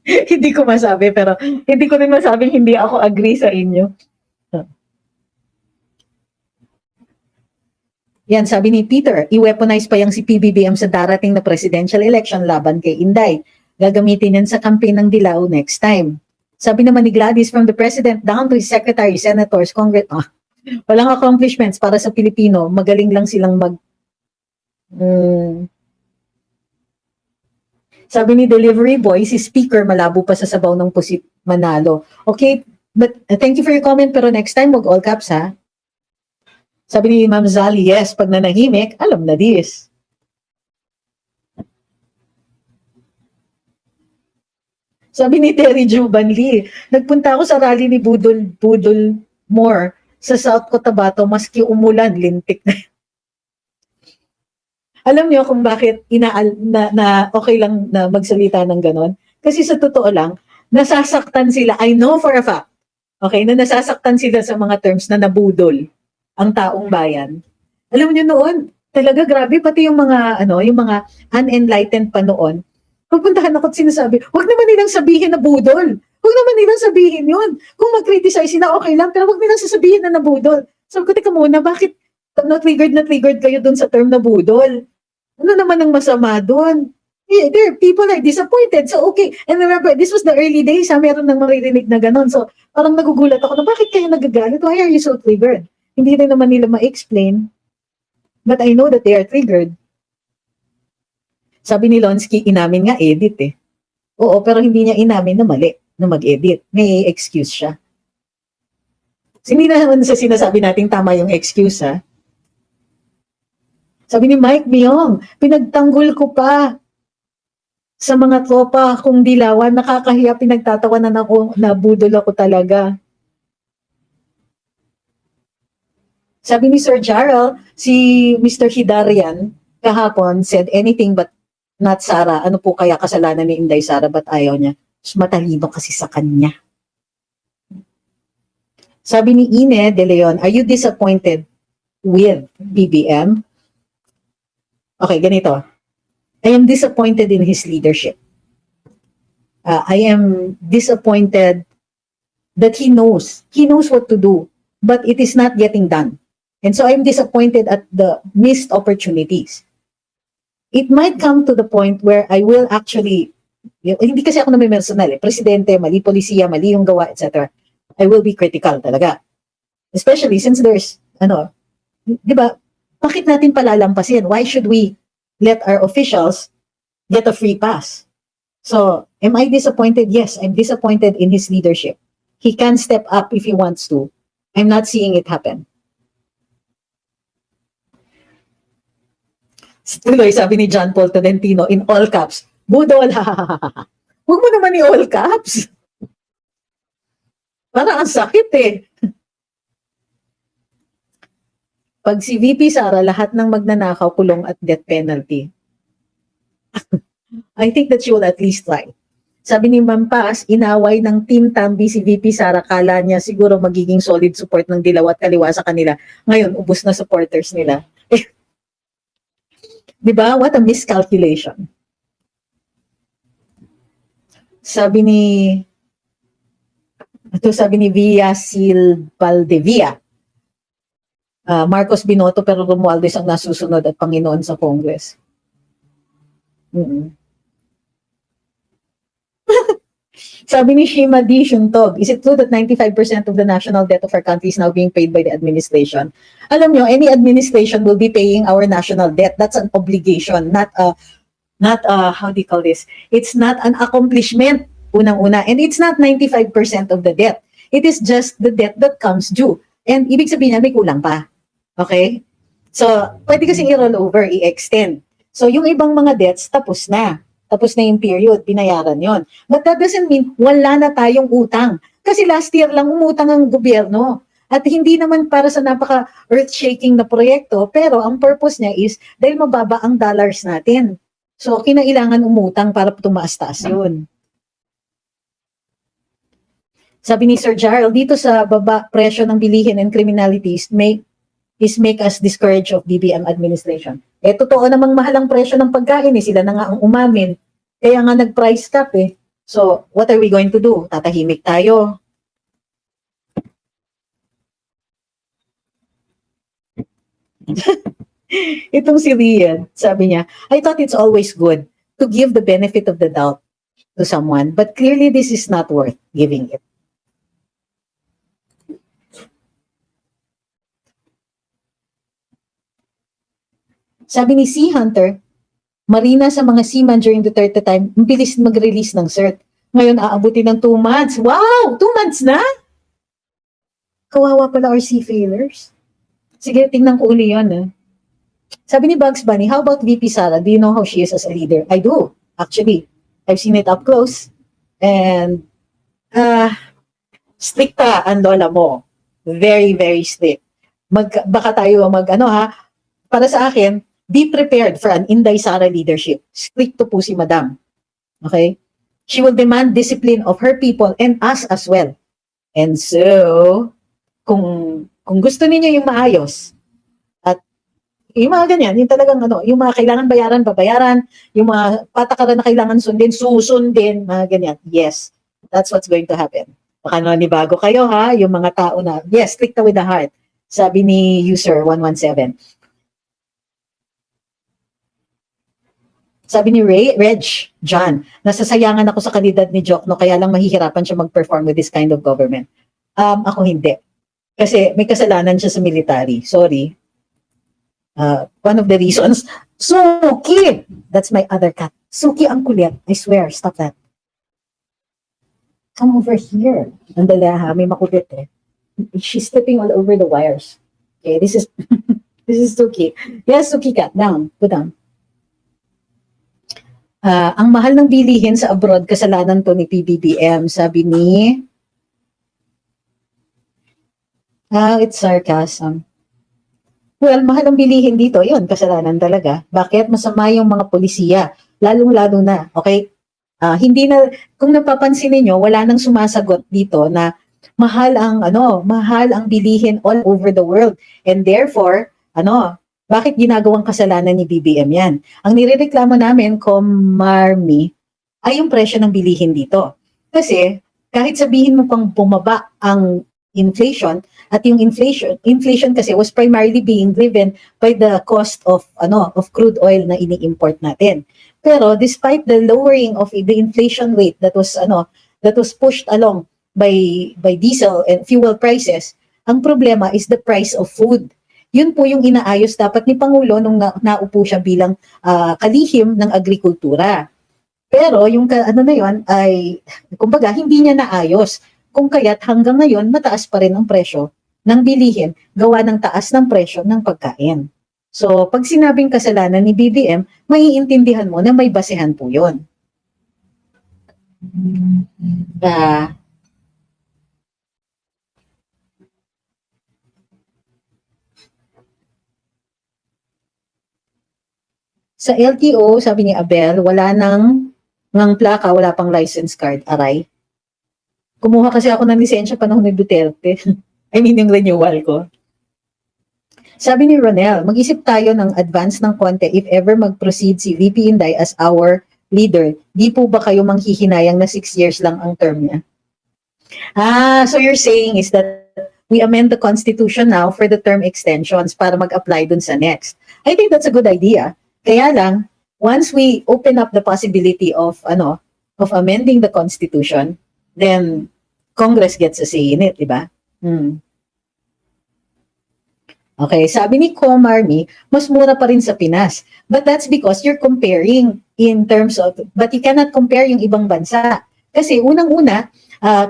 hindi ko masabi, pero hindi ko rin masabing hindi ako agree sa inyo. Yan, sabi ni Peter, i-weaponize pa yung si PBBM sa darating na presidential election laban kay Inday. Gagamitin yan sa campaign ng Dilaw next time. Sabi naman ni Gladys, from the president down to his secretary, senators, congress, walang accomplishments para sa Pilipino, magaling lang silang Sabi ni Delivery Boy, si speaker malabo pa sa sabaw ng pusit manalo. Okay, but thank you for your comment, pero next time wag all caps ha. Sabi ni Ma'am Zali, yes, pag nanahimik, alam na this. Sabi ni Terry Juban Lee, nagpunta ako sa rally ni Budol Moore sa South Cotabato, maski umulan, lintik na. Alam niyo kung bakit na okay lang na magsalita ng ganon? Kasi sa totoo lang, nasasaktan sila. I know for a fact, okay, na nasasaktan sila sa mga terms na nabudol ang taong bayan. Alam niyo noon, talaga grabe, pati yung mga, yung mga unenlightened pa noon, pupuntahan ako at sinasabi, huwag naman nilang sabihin na budol. Huwag naman nilang sabihin yun. Kung mag-criticize sila, okay lang, pero huwag nilang sasabihin na nabudol. Sabi ko, teka muna, bakit na-triggered kayo dun sa term na budol? Ano naman ang masama doon? There, people are disappointed. So, okay. And remember, this was the early days, meron nang maririnig na ganon. So, parang nagugulat ako na bakit kayo nagagalit? Why are you so triggered? Hindi rin naman nila ma-explain. But I know that they are triggered. Sabi ni Lonsky, inamin nga edit eh. Oo, pero hindi niya inamin na mali na mag-edit. May excuse siya. Hindi naman sa sinasabi nating tama yung excuse ha. Sabi ni Mike Myong, pinagtanggol ko pa sa mga tropa kung dilawan, nakakahiya, pinagtatawanan ako, nabudol ako talaga. Sabi ni Sir Jarrell, si Mr. Hidarian kahapon said anything but not Sara. Ano po kaya kasalanan ni Inday Sara, ba't ayaw niya? Matalino kasi sa kanya. Sabi ni Ine De Leon, are you disappointed with BBM? Okay, ganito. I am disappointed in his leadership. I am disappointed that he knows what to do, but it is not getting done. And so I'm disappointed at the missed opportunities. It might come to the point where I will actually, hindi kasi ako naman personal presidente, mali polisiya, mali yung gawa, etc. I will be critical talaga. Especially since there's, di ba, bakit natin palalampasin? Why should we let our officials get a free pass? So, am I disappointed? Yes, I'm disappointed in his leadership. He can step up if he wants to. I'm not seeing it happen. Tuloy, sabi ni John Paul Tolentino in all caps, budol, huwag mo naman i-all caps. Parang ang sakit eh. Pag si VP Sara, lahat ng magnanakaw, kulong at death penalty. I think that she will at least try. Sabi ni Ma'am Paz, inaway ng Team Tambi si VP Sara, kala niya siguro magiging solid support ng dilaw at kaliwa sa kanila. Ngayon, ubos na supporters nila. Diba? What a miscalculation. Sabi ni Via Sil Valdevia, Marcos Binoto pero Romualdez ang nasusunod at Panginoon sa Congress. Sabi ni Shima D. Shuntog, is it true that 95% of the national debt of our country is now being paid by the administration? Alam nyo, any administration will be paying our national debt. That's an obligation, not how do you call this? It's not an accomplishment, unang-una. And it's not 95% of the debt. It is just the debt that comes due. And ibig sabihin niya, may kulang pa. Okay? So, pwede kasing i-roll over, i-extend. So, yung ibang mga debts, tapos na. Tapos na yung period, binayaran yon. But that doesn't mean wala na tayong utang. Kasi last year lang umutang ang gobyerno. At hindi naman para sa napaka earth-shaking na proyekto, pero ang purpose niya is dahil mababa ang dollars natin. So, kinailangan umutang para tumaas-taas yun. Sabi ni Sir Jarl, dito sa baba presyo ng bilihin and criminalities make us discourage of BBM administration. Eh, totoo namang mahal ang presyo ng pagkain eh. Sila na nga ang umamin. Kaya nga nag-price cap eh. So, what are we going to do? Tatahimik tayo. Itong si Rian, sabi niya, I thought it's always good to give the benefit of the doubt to someone, but clearly this is not worth giving it. Sabi ni Sea Hunter, Marina sa mga seaman during the third time, bilis mag-release ng cert. Ngayon aabutin ng 2 months. Wow! 2 months na? Kawawa pala our seafarers. Sige, tingnan ko uli yun. Sabi ni Bugs Bunny, how about VP Sara? Do you know how she is as a leader? I do, actually. I've seen it up close. And, stricta ang lola mo. Very, very strict. Baka tayo para sa akin, be prepared for an Inday Sara leadership. Stricto po si Madam. Okay? She will demand discipline of her people and us as well. And so, kung gusto niyo yung maayos, at yung mga ganyan, yung talagang yung mga kailangan bayaran, babayaran, yung mga patakaran na kailangan sundin, susundin, mga ganyan. Yes, that's what's going to happen. Baka nanibago kayo ha, yung mga tao na, yes, stricta with the heart. Sabi ni user 117. Sabi ni Reg John, nasasayangan ako sa kalidad ni Jokno kaya lang mahihirapan siya mag-perform with this kind of government. Ako hindi. Kasi may kasalanan siya sa military. Sorry. One of the reasons, Suki! That's my other cat. Suki ang kulit. I swear, stop that. Come over here. Andala ha, may makulit eh. She's stepping all over the wires. Okay, this is this is Suki. Yes, Suki cat. Down. Go down. Ang mahal ng bilihin sa abroad, kasalanan to ni PBBM, sabi ni it's sarcasm. Well, mahal ang bilihin dito, yun, kasalanan talaga. Bakit? Masama yung mga polisiya, lalong-lalo na, okay? Hindi na, kung napapansin niyo, wala nang sumasagot dito na mahal ang bilihin all over the world. And therefore, bakit ginagawang kasalanan ni BBM yan? Ang nirereklamo namin, Marmy, ay yung presyo ng bilihin dito. Kasi, kahit sabihin mo pang bumaba ang inflation, at yung inflation kasi was primarily being driven by the cost of crude oil na ini-import natin. Pero despite the lowering of the inflation rate that was pushed along by diesel and fuel prices, ang problema is the price of food. Yun po yung inaayos dapat ni Pangulo nung naupo siya bilang kalihim ng agrikultura. Pero yung na yun ay, kumbaga, hindi niya naayos. Kung kaya't hanggang ngayon, mataas pa rin ang presyo ng bilihin, gawa ng taas ng presyo ng pagkain. So, pag sinabing kasalanan ni BBM, maiintindihan mo na may basehan po yun. Sa LTO, sabi ni Abel, wala nang plaka, wala pang license card. Aray. Kumuha kasi ako ng lisensya panahon ni Duterte. I mean, yung renewal ko. Sabi ni Ronel, mag-isip tayo ng advance ng konti if ever mag-proceed si VP Inday as our leader. Di po ba kayo manghihinayang na 6 years lang ang term niya? So you're saying is that we amend the Constitution now for the term extensions para mag-apply dun sa next. I think that's a good idea. Kaya lang, once we open up the possibility of amending the Constitution, then Congress gets a say in it, di ba? Okay, sabi ni Marmy, mas mura pa rin sa Pinas. But that's because you're comparing in terms of, but you cannot compare yung ibang bansa. Kasi unang-una,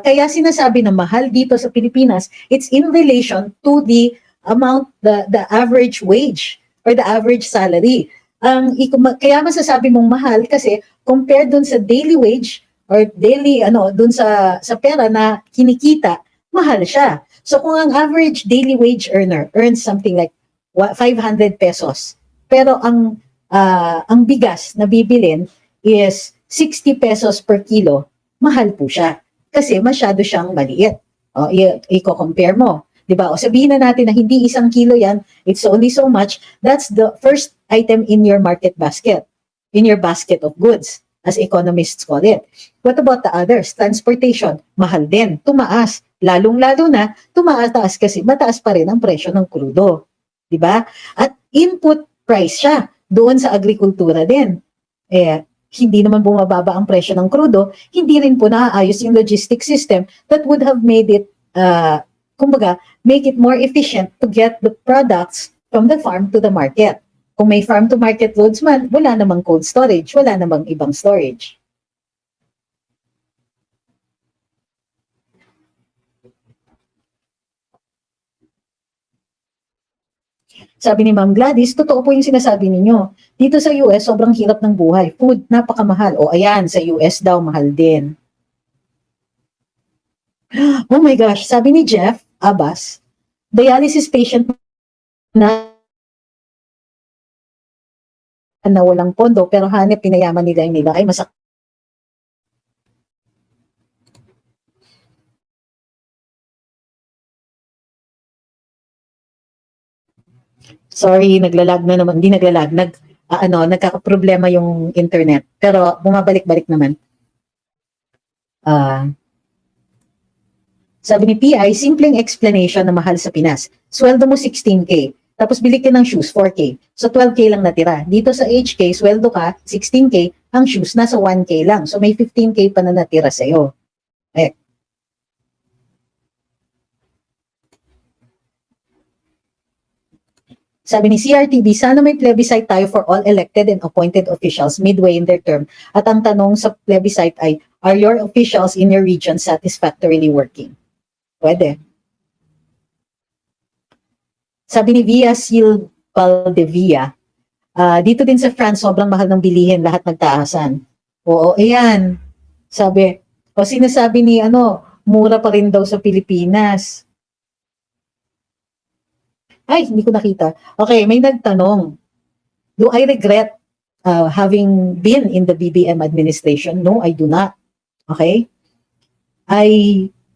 kaya sinasabi na mahal dito sa Pilipinas, it's in relation to the amount, the average wage or the average salary. Kaya masasabi mong mahal kasi compared dun sa daily wage or daily dun sa pera na kinikita, mahal siya. So kung ang average daily wage earner earns something like 500 pesos, pero ang bigas na bibilin is 60 pesos per kilo, mahal po siya. Kasi masyado siyang maliit. O, i-compare mo. Diba? O sabihin na natin na hindi 1 kilo yan, it's only so much. That's the first item in your market basket, in your basket of goods, as economists call it. What about the others? Transportation, mahal din, tumaas. Lalong-lalo na, tumaas kasi mataas pa rin ang presyo ng krudo. Diba? At input price siya doon sa agrikultura din. Hindi naman bumababa ang presyo ng krudo, hindi rin po naaayos yung logistic system that would have made it, make it more efficient to get the products from the farm to the market. Kung may farm-to-market roads man, wala namang cold storage, wala namang ibang storage. Sabi ni Ma'am Gladys, totoo po yung sinasabi ninyo. Dito sa US, sobrang hirap ng buhay. Food, napakamahal. O ayan, sa US daw, mahal din. Oh my gosh, sabi ni Jeff Abbas, dialysis patient na walang pondo pero hanep pinayaman nila yung nila ay masak. Sorry, naglalag na naman. Hindi naglalag. Nagkakaproblema yung internet. Pero bumabalik-balik naman. Sabi ni PI, simpleng explanation na mahal sa Pinas. Sweldo mo 16K. Tapos bili ka ng shoes, 4K. So 12K lang natira. Dito sa HK, sweldo ka, 16K. Ang shoes, nasa 1K lang. So may 15K pa na natira sa'yo. Sabi ni CRTV, sana may plebiscite tayo for all elected and appointed officials midway in their term. At ang tanong sa plebiscite ay, are your officials in your region satisfactorily working? Pwede. Sabi ni Via Sil Valdevia, dito din sa France, sobrang mahal ng bilihin, lahat nagtaasan. Oo, ayan. Sabi, sinasabi ni mura pa rin daw sa Pilipinas. Ay, hindi ko nakita. Okay, may nagtanong. Do I regret having been in the BBM administration? No, I do not. Okay? I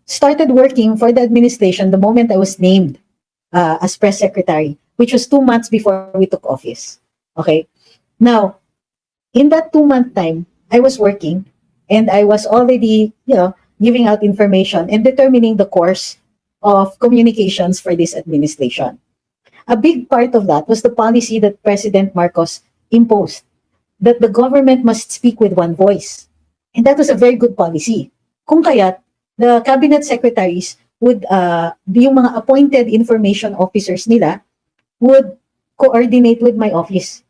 started working for the administration the moment I was named as press secretary, which was 2 months before we took office. Okay? Now, in that 2-month time, I was working and I was already, giving out information and determining the course of communications for this administration. A big part of that was the policy that President Marcos imposed, that the government must speak with one voice. And that was a very good policy. Kung kaya't, the cabinet secretaries would, yung mga appointed information officers nila, would coordinate with my office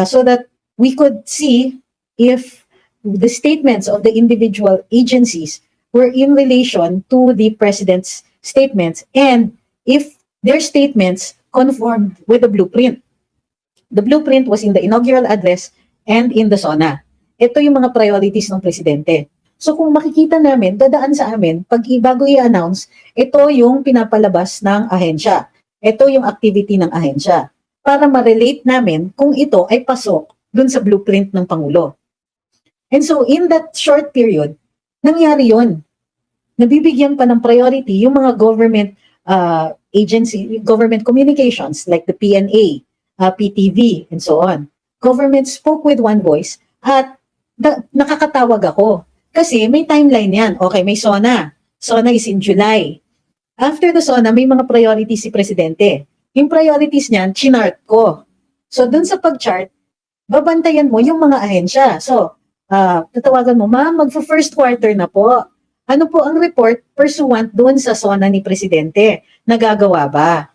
so that we could see if the statements of the individual agencies were in relation to the president's statements and if their statements conformed with the blueprint. The blueprint was in the inaugural address and in the SONA. Ito yung mga priorities ng presidente. So kung makikita namin, dadaan sa amin, bago i-announce, ito yung pinapalabas ng ahensya. Ito yung activity ng ahensya. Para ma-relate namin kung ito ay pasok dun sa blueprint ng Pangulo. And so in that short period, nangyari yun. Nabibigyan pa ng priority yung mga government agency, government communications like the PNA, PTV, and so on. Government spoke with one voice at nakakatawag ako. Kasi may timeline yan. Okay, may SONA. SONA is in July. After the SONA, may mga priorities si Presidente. Yung priorities niyan, chinart ko. So, dun sa pag-chart, babantayan mo yung mga ahensya. So, tatawagan mo, ma'am, mag-first quarter na po. Ano po ang report pursuant doon sa SONA ni Presidente? Nagagawa ba?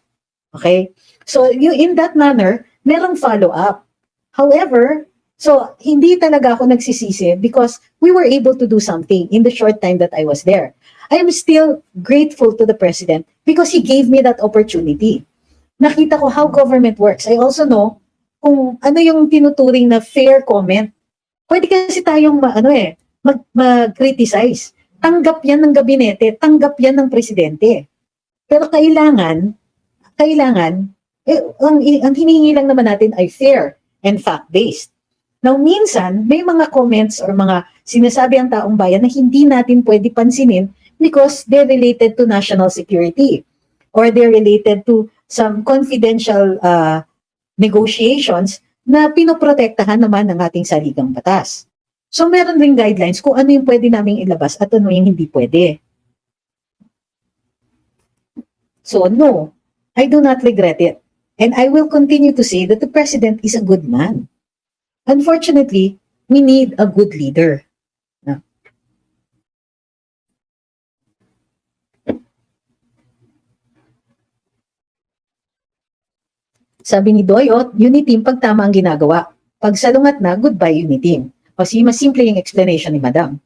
Okay? So, in that manner, merong follow-up. However, so hindi talaga ako nagsisisi because we were able to do something in the short time that I was there. I am still grateful to the President because he gave me that opportunity. nakita ko how government works. I also know kung ano yung tinuturing na fair comment. Pwede kasi tayong mag-criticize. Tanggap yan ng gabinete, tanggap yan ng presidente. Pero kailangan, ang hinihingi lang naman natin ay fair and fact-based. Now, minsan, may mga comments or mga sinasabi ang taong bayan na hindi natin pwede pansinin because they're related to national security or they're related to some confidential negotiations na pinoprotektahan naman ng ating saligang batas. So, meron ring guidelines kung ano yung pwede naming ilabas at ano yung hindi pwede. So, no, I do not regret it. And I will continue to say that the president is a good man. Unfortunately, we need a good leader. Sabi ni Doyot, Uniteam pag tama ang ginagawa. Pag salungat na, goodbye Uniteam. Kasi mas simple yung explanation ni Madam.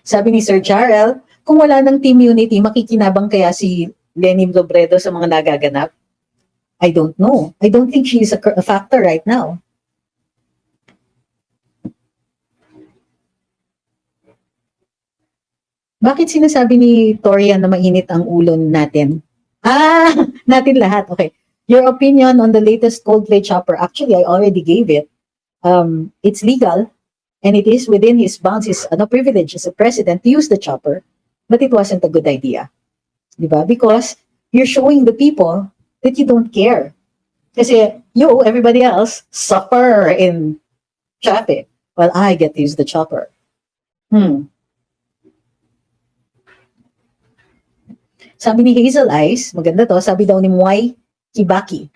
Sabi ni Sir Charel, kung wala ng Team Unity, makikinabang kaya si Leni Robredo sa mga nagaganap? I don't know. I don't think she is a factor right now. Bakit sinasabi ni Torian na mainit ang ulo natin? Natin lahat. Okay. Your opinion on the latest Coldplay chopper. Actually, I already gave it. It's legal and it is within his bounds, his privilege as a president to use the chopper. But it wasn't a good idea. Diba? Because you're showing the people that you don't care. Kasi you, everybody else, suffer in traffic while I get to use the chopper. Sabi ni Hazel Eyes, maganda to, sabi daw ni Mwai Kibaki,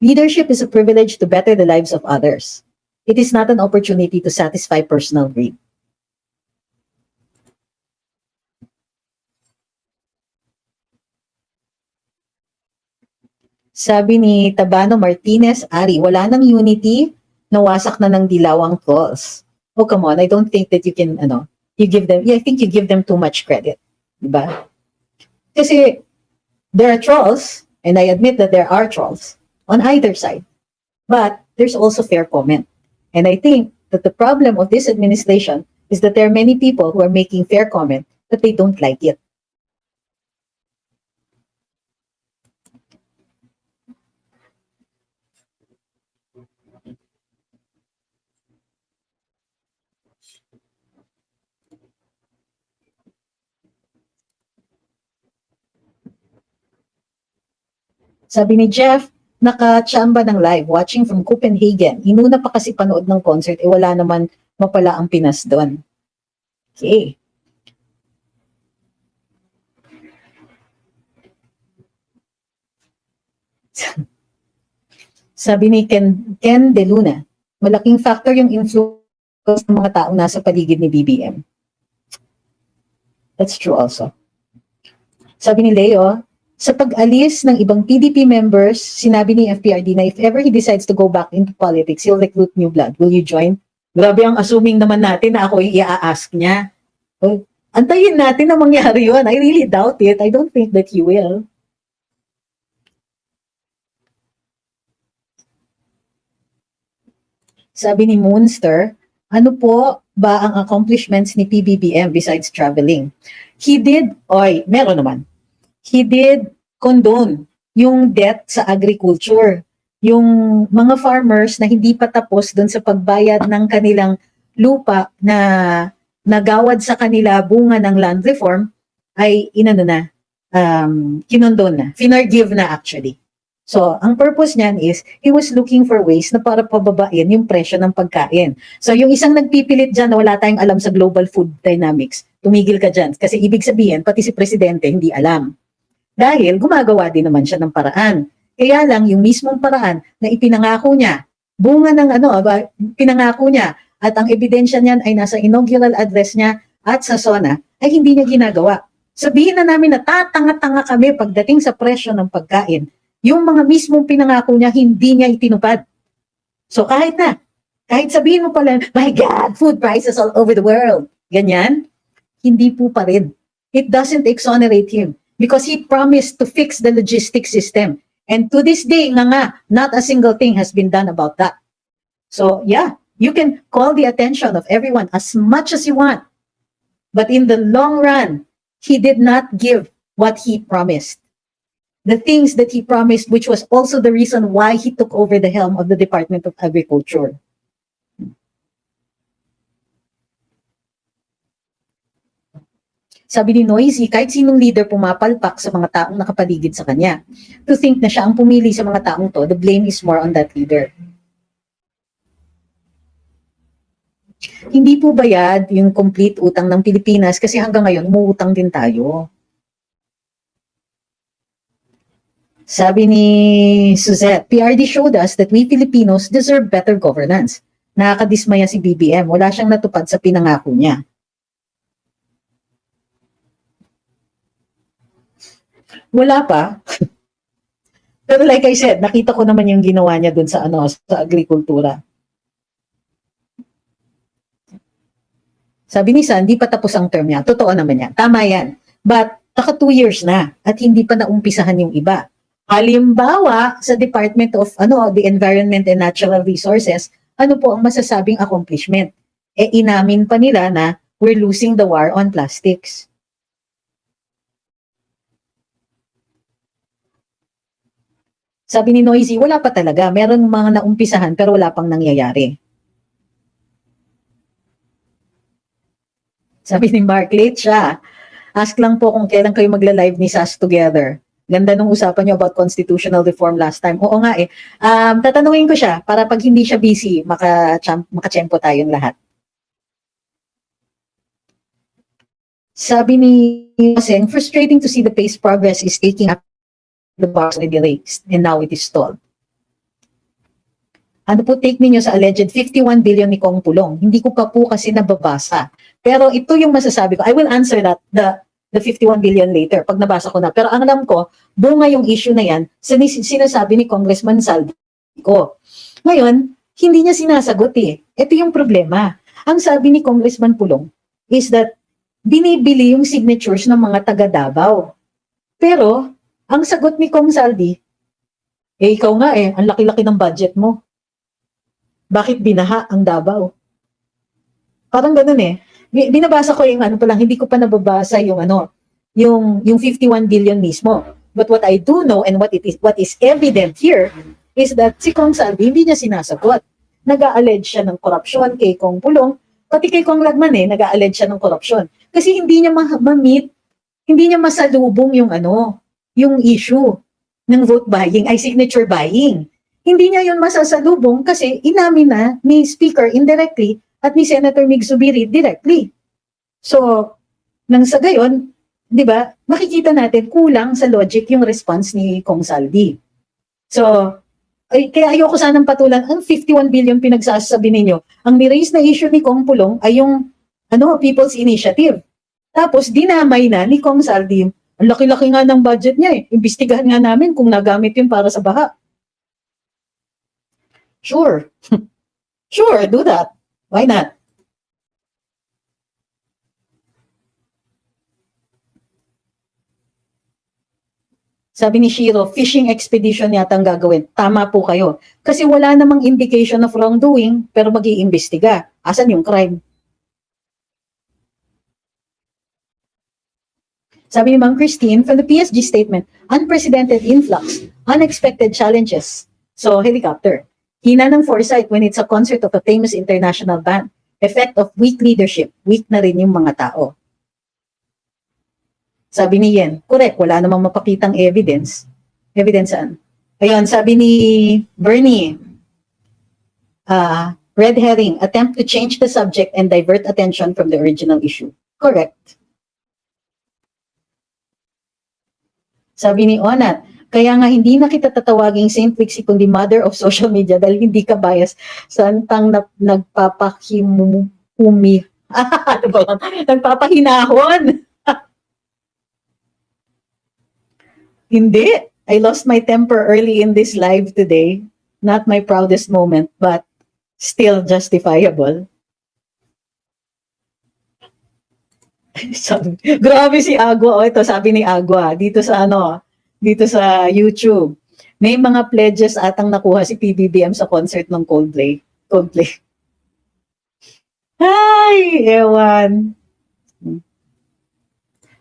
leadership is a privilege to better the lives of others. It is not an opportunity to satisfy personal greed. Sabi ni Tabano Martinez, Ari, wala nang unity, nawasak na ng dilawang trolls. Oh, come on, I don't think that you can, I think you give them too much credit. Diba? Kasi there are trolls, and I admit that there are trolls on either side. But there's also fair comment. And I think that the problem of this administration is that there are many people who are making fair comment, but they don't like it. Sabi ni Jeff, naka-chamba ng live, watching from Copenhagen. Inuna pa kasi panood ng concert, wala naman mapala ang Pinas doon. Okay. Sabi ni Ken De Luna, malaking factor yung influence ng mga taong nasa paligid ni BBM. That's true also. Sabi ni Leo, sa pag-alis ng ibang PDP members, sinabi ni FPRD na if ever he decides to go back into politics, he'll recruit new blood. Will you join? Grabe ang assuming naman natin na ako yung i-ask niya. Well, antayin natin na mangyari yun. I really doubt it. I don't think that he will. Sabi ni Moonster, ano po ba ang accomplishments ni PBBM besides traveling? He did condone yung debt sa agriculture. Yung mga farmers na hindi pa tapos doon sa pagbayad ng kanilang lupa na nagawad sa kanila bunga ng land reform ay kinondon na, finorgive na actually. So, ang purpose niyan is, he was looking for ways na para pababain yung presyo ng pagkain. So, yung isang nagpipilit dyan na wala tayong alam sa global food dynamics, tumigil ka dyan. Kasi ibig sabihin, pati si Presidente hindi alam. Dahil gumagawa din naman siya ng paraan. Kaya lang, yung mismong paraan na ipinangako niya, bunga ng pinangako niya, at ang ebidensya niyan ay nasa inaugural address niya at sa SONA, ay hindi niya ginagawa. Sabihin na namin na tatanga-tanga kami pagdating sa presyo ng pagkain. Yung mga mismong pinangako niya, hindi niya itinupad. So kahit sabihin mo pala, my God, food prices all over the world, ganyan, hindi po pa rin. It doesn't exonerate him. because he promised to fix the logistics system. And to this day, not a single thing has been done about that. So yeah, you can call the attention of everyone as much as you want. But in the long run, he did not give what he promised. The things that he promised, which was also the reason why he took over the helm of the Department of Agriculture. Sabi ni Noisy, kahit sinong leader pumapalpak sa mga taong nakapaligid sa kanya. To think na siya ang pumili sa mga taong to, the blame is more on that leader. Hindi po bayad yung complete utang ng Pilipinas kasi hanggang ngayon umuutang din tayo. Sabi ni Suzette, PRD showed us that we Filipinos deserve better governance. Nakakadismaya si BBM, wala siyang natupad sa pinangako niya. Wala pa. Pero like I said, nakita ko naman yung ginawa niya dun sa sa agrikultura. Sabi ni San, di pa tapos ang term niya. Totoo naman yan. Tama yan. But, naka 2 years na at hindi pa naumpisahan yung iba. Halimbawa, sa Department of the Environment and Natural Resources, ano po ang masasabing accomplishment? Inamin pa nila na we're losing the war on plastics. Sabi ni Noisy, wala pa talaga. Meron mga naumpisahan pero wala pang nangyayari. Sabi ni Mark, late siya. Ask lang po kung kailan kayo magla-live ni SAS together. Ganda nung usapan niyo about constitutional reform last time. Oo nga eh. Tatanungin ko siya para pag hindi siya busy, makachempo tayong lahat. Sabi ni Seng, frustrating to see the pace progress is taking up the box already raised and now it is stalled. Ano po take ninyo sa alleged 51 billion ni Kong Pulong? Hindi ko pa po kasi nababasa. Pero ito yung masasabi ko. I will answer that, the 51 billion later, pag nabasa ko na. Pero ang alam ko, bunga yung issue na yan, sinasabi ni Congressman Saldi ko. Ngayon, hindi niya sinasagot eh. Ito yung problema. Ang sabi ni Congressman Pulong is that binibili yung signatures ng mga taga Davao. Pero, ang sagot ni Kong Saldi, ikaw nga ang laki-laki ng budget mo. Bakit binaha ang Davao? Parang ganun eh. Binabasa ko yung hindi ko pa nababasa yung yung 51 billion mismo. But what I do know and what is evident here is that si Kong Saldi hindi niya sinasagot. Nag-a-allege siya ng korupsyon kay Kong Pulong, pati kay Kong Lagman nag-a-allege siya ng korupsyon. Kasi hindi niya ma-meet, hindi niya masalubong yung issue ng vote buying, ay signature buying. Hindi niya yun masasalubong kasi inamin na ni Speaker indirectly at ni Senator Mig Zubiri directly. So, nang sa gayon, di ba, makikita natin kulang sa logic yung response ni Kong Saldi. So, kaya ayoko sanang patulan, ang 51 billion pinagsasabi ninyo, ang ni-raise na issue ni Kong Pulong ay yung People's Initiative. Tapos, dinamay na ni Kong Saldi, ang laki-laki nga ng budget niya Imbestigahan nga namin kung nagamit yun para sa baha. Sure. Sure, do that. Why not? Sabi ni Shiro, fishing expedition yata ang gagawin. Tama po kayo. Kasi wala namang indication of wrongdoing, pero mag-iimbestiga. Asan yung crime? Sabi ni Ma'am Christine, from the PSG statement, unprecedented influx, unexpected challenges. So, helicopter. Hina ng foresight when it's a concert of a famous international band. Effect of weak leadership. Weak na rin yung mga tao. Sabi ni Yen, correct, wala namang mapakitang evidence. Evidence saan? Ayun, sabi ni Bernie, red herring, attempt to change the subject and divert attention from the original issue. Correct. Sabi ni Onat, kaya nga hindi na kita tatawaging Saint Wixie kundi mother of social media dahil hindi ka bias sa antang nagpapahinahon. Hindi. I lost my temper early in this live today. Not my proudest moment, but still justifiable. Grabe si Agua. O ito, sabi ni Agua, dito sa ano, dito sa YouTube. May mga pledges atang nakuha si PBBM sa concert ng Coldplay. Coldplay. Ay, ewan.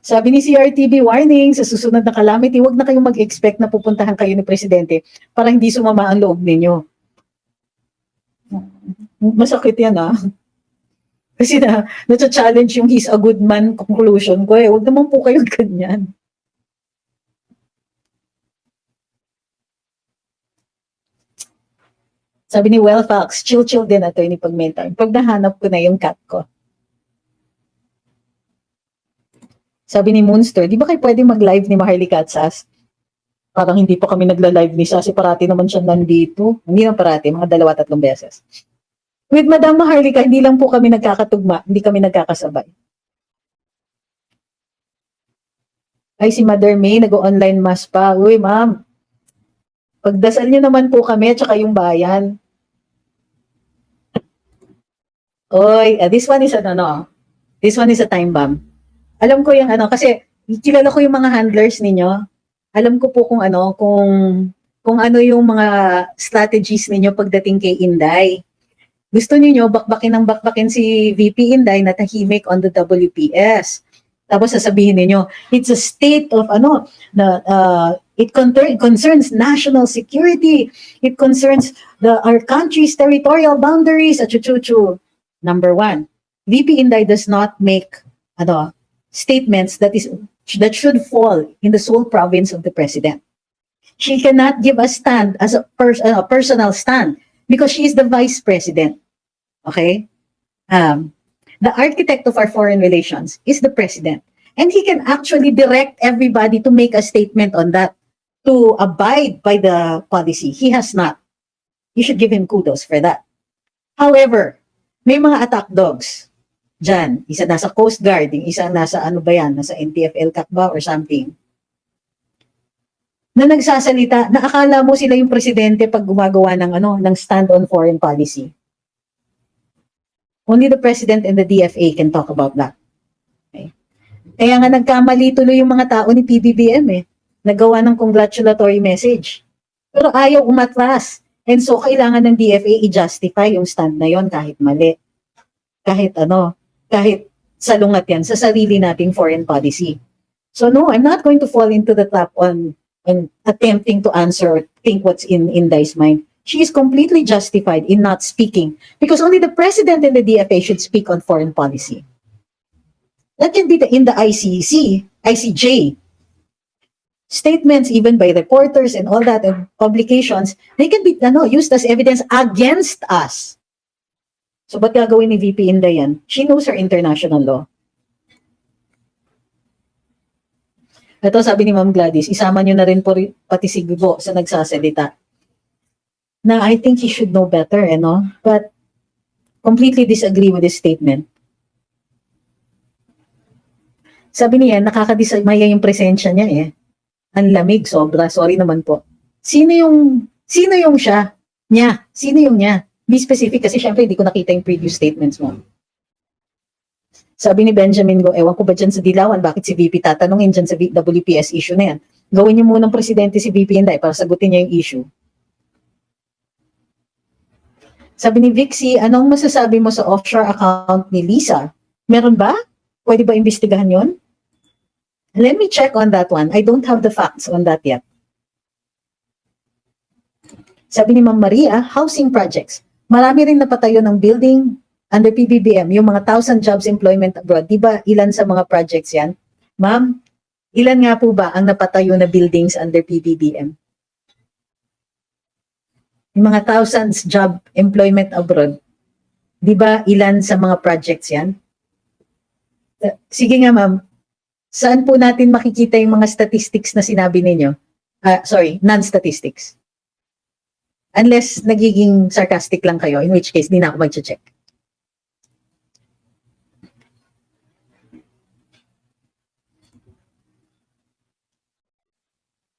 Sabi ni CRTV, warning, sa susunod na calamity, huwag na kayong mag-expect na pupuntahan kayo ni Presidente para hindi sumama ang loob ninyo. Masakit yan ah. Kasi na-challenge yung he's a good man conclusion ko eh. Huwag naman po kayo ganyan. Sabi ni Wellfax, chill-chill din ato ni Pagmenta. Pag nahanap ko na yung cat ko. Sabi ni Moonster, di ba kayo pwede mag-live ni Maharly Katsas? Parang hindi pa kami nagla-live ni Sassy. Parati naman siya nandito. Hindi naman parati, mga 2-3 beses. With Madam Maharlika, hindi lang po kami nagkakatugma, hindi kami nagkakasabay. Ay, si Mother May, nag-online mass pa. Uy, ma'am, pagdasal niyo naman po kami at saka yung bayan. Oy, this one is ano, this one is a time bomb. Alam ko yung ano, kasi kilala ko yung mga handlers ninyo. Alam ko po kung ano, kung ano yung mga strategies ninyo pagdating kay Inday. Gusto niyo bakbakin si VP Inday na tahimik on the WPS. Tapos sasabihin niyo, it's a state of ano, it concerns national security. It concerns our country's territorial boundaries. At chuchuchu. Number one, VP Inday does not make statements that should fall in the sole province of the president. She cannot give a stand as a personal stand because she is the vice president. Okay? The architect of our foreign relations is the president. And he can actually direct everybody to make a statement on that, to abide by the policy. He has not. You should give him kudos for that. However, may mga attack dogs dyan. Isa nasa Coast Guard, yung isa nasa ano ba yan, nasa NTFL ba or something. Na nagsasalita, na akala mo sila yung presidente pag gumagawa ng stand on foreign policy. Only the president and the DFA can talk about that. Okay? Kaya nga nagkamali tuloy yung mga tao ni PBBM eh. Nagawa ng congratulatory message. Pero ayaw umatras. And so, kailangan ng DFA i-justify yung stand na yon kahit mali. Kahit salungat yan sa sarili nating foreign policy. So no, I'm not going to fall into the trap on attempting to answer or think what's in Inday's mind. She is completely justified in not speaking because only the president and the DFA should speak on foreign policy. That can be in the ICJ. Statements even by reporters and all that and publications, they can be used as evidence against us. So ba't gagawin ni VP Inday yan? She knows her international law. Ito sabi ni Ma'am Gladys, isama nyo na rin po pati si Gubo sa nagsasalita. Na I think he should know better, but completely disagree with this statement. Sabi niya, nakakadismaya yung presensya niya eh. Ang lamig, sobra. Sorry naman po. Sino yung siya? Niya. Sino yung niya? Be specific kasi syempre hindi ko nakita yung previous statements mo. Sabi ni Benjamin Go, ewan ko ba dyan sa Dilawan, bakit si VP tatanungin dyan sa WPS issue na yan? Gawin niyo munang presidente si VP Inday para sagutin niya yung issue. Sabi ni Vixie, anong masasabi mo sa offshore account ni Lisa? Meron ba? Pwede ba imbestigahan yon? Let me check on that one. I don't have the facts on that yet. Sabi ni Ma'am Maria, housing projects. Marami rin napatayo ng building under PBBM, yung mga 1,000 jobs employment abroad. Di ba ilan sa mga projects yan? Ma'am, ilan nga po ba ang napatayo na buildings under PBBM? Yung mga thousands job employment abroad. Di ba ilan sa mga projects yan? Sige nga ma'am, saan po natin makikita yung mga statistics na sinabi ninyo? Non-statistics. Unless nagiging sarcastic lang kayo, in which case, di na ako mag-check.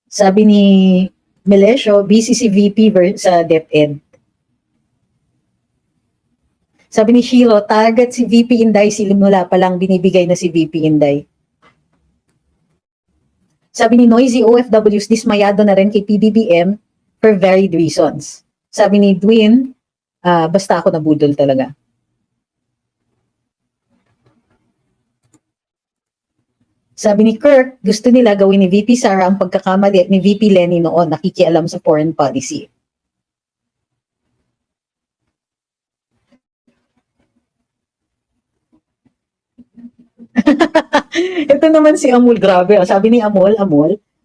Sabi ni Melesio, busy si VP sa DepEd. Sabi ni Shiro, target si VP Inday, simula pa lang binibigay na si VP Inday. Sabi ni Noisy OFWs, dismayado na rin kay PBBM for varied reasons. Sabi ni Dwin, basta ako nabudol talaga. Sabi ni Kirk, gusto nila gawin ni VP Sara ang pagkakamali ni VP Lenny noon, nakikialam sa foreign policy. Ito naman si Amul, grabe. Sabi ni Amul,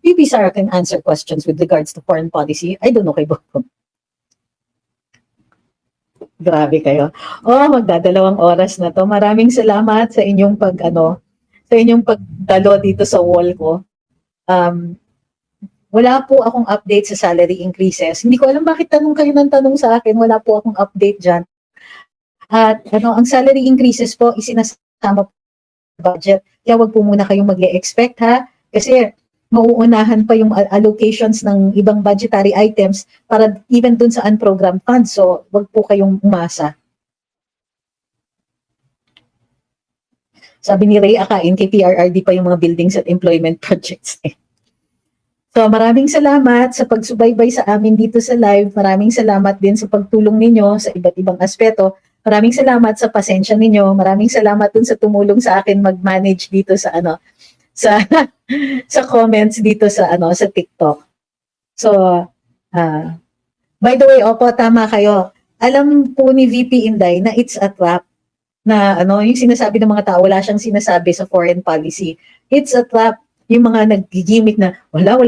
VP Sara can answer questions with regards to foreign policy. I don't know kay Boko. Grabe kayo. Magdadalawang oras na to. Maraming salamat sa inyong sa inyong pagdalo dito sa wall ko. Wala po akong update sa salary increases. Hindi ko alam bakit tanong kayo ng tanong sa akin. Wala po akong update dyan. At ang salary increases po, isinasama po sa budget. Kaya wag po muna kayong mag-expect ha. Kasi mauunahan pa yung allocations ng ibang budgetary items para even dun sa unprogrammed funds. So, wag po kayong umasa. Sabi ni Ray, akain kay PRRD pa yung mga buildings at employment projects. So, maraming salamat sa pagsubaybay sa amin dito sa live. Maraming salamat din sa pagtulong ninyo sa iba't ibang aspeto. Maraming salamat sa pasensya ninyo. Maraming salamat dun sa tumulong sa akin mag-manage dito sa sa comments dito sa sa TikTok. So, by the way, tama kayo. Alam po ni VP Inday na it's a trap na yung sinasabi ng mga tao, wala siyang sinasabi sa foreign policy. It's a trap. Yung mga nag-gimmick na wala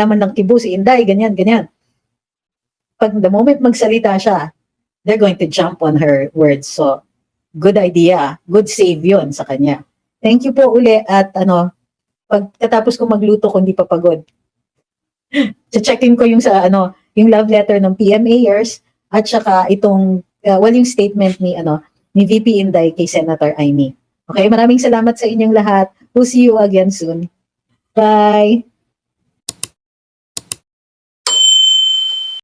man lang kibo si Inday, ganyan. Pag the moment magsalita siya, they're going to jump on her words. So, good idea. Good save yun sa kanya. Thank you po uli at pagkatapos ko magluto kung di pa pagod. Checkin ko yung yung love letter ng PMAers at saka itong yung statement ni VP Inday kay Senator Amy. Okay, maraming salamat sa inyong lahat. We'll see you again soon. Bye.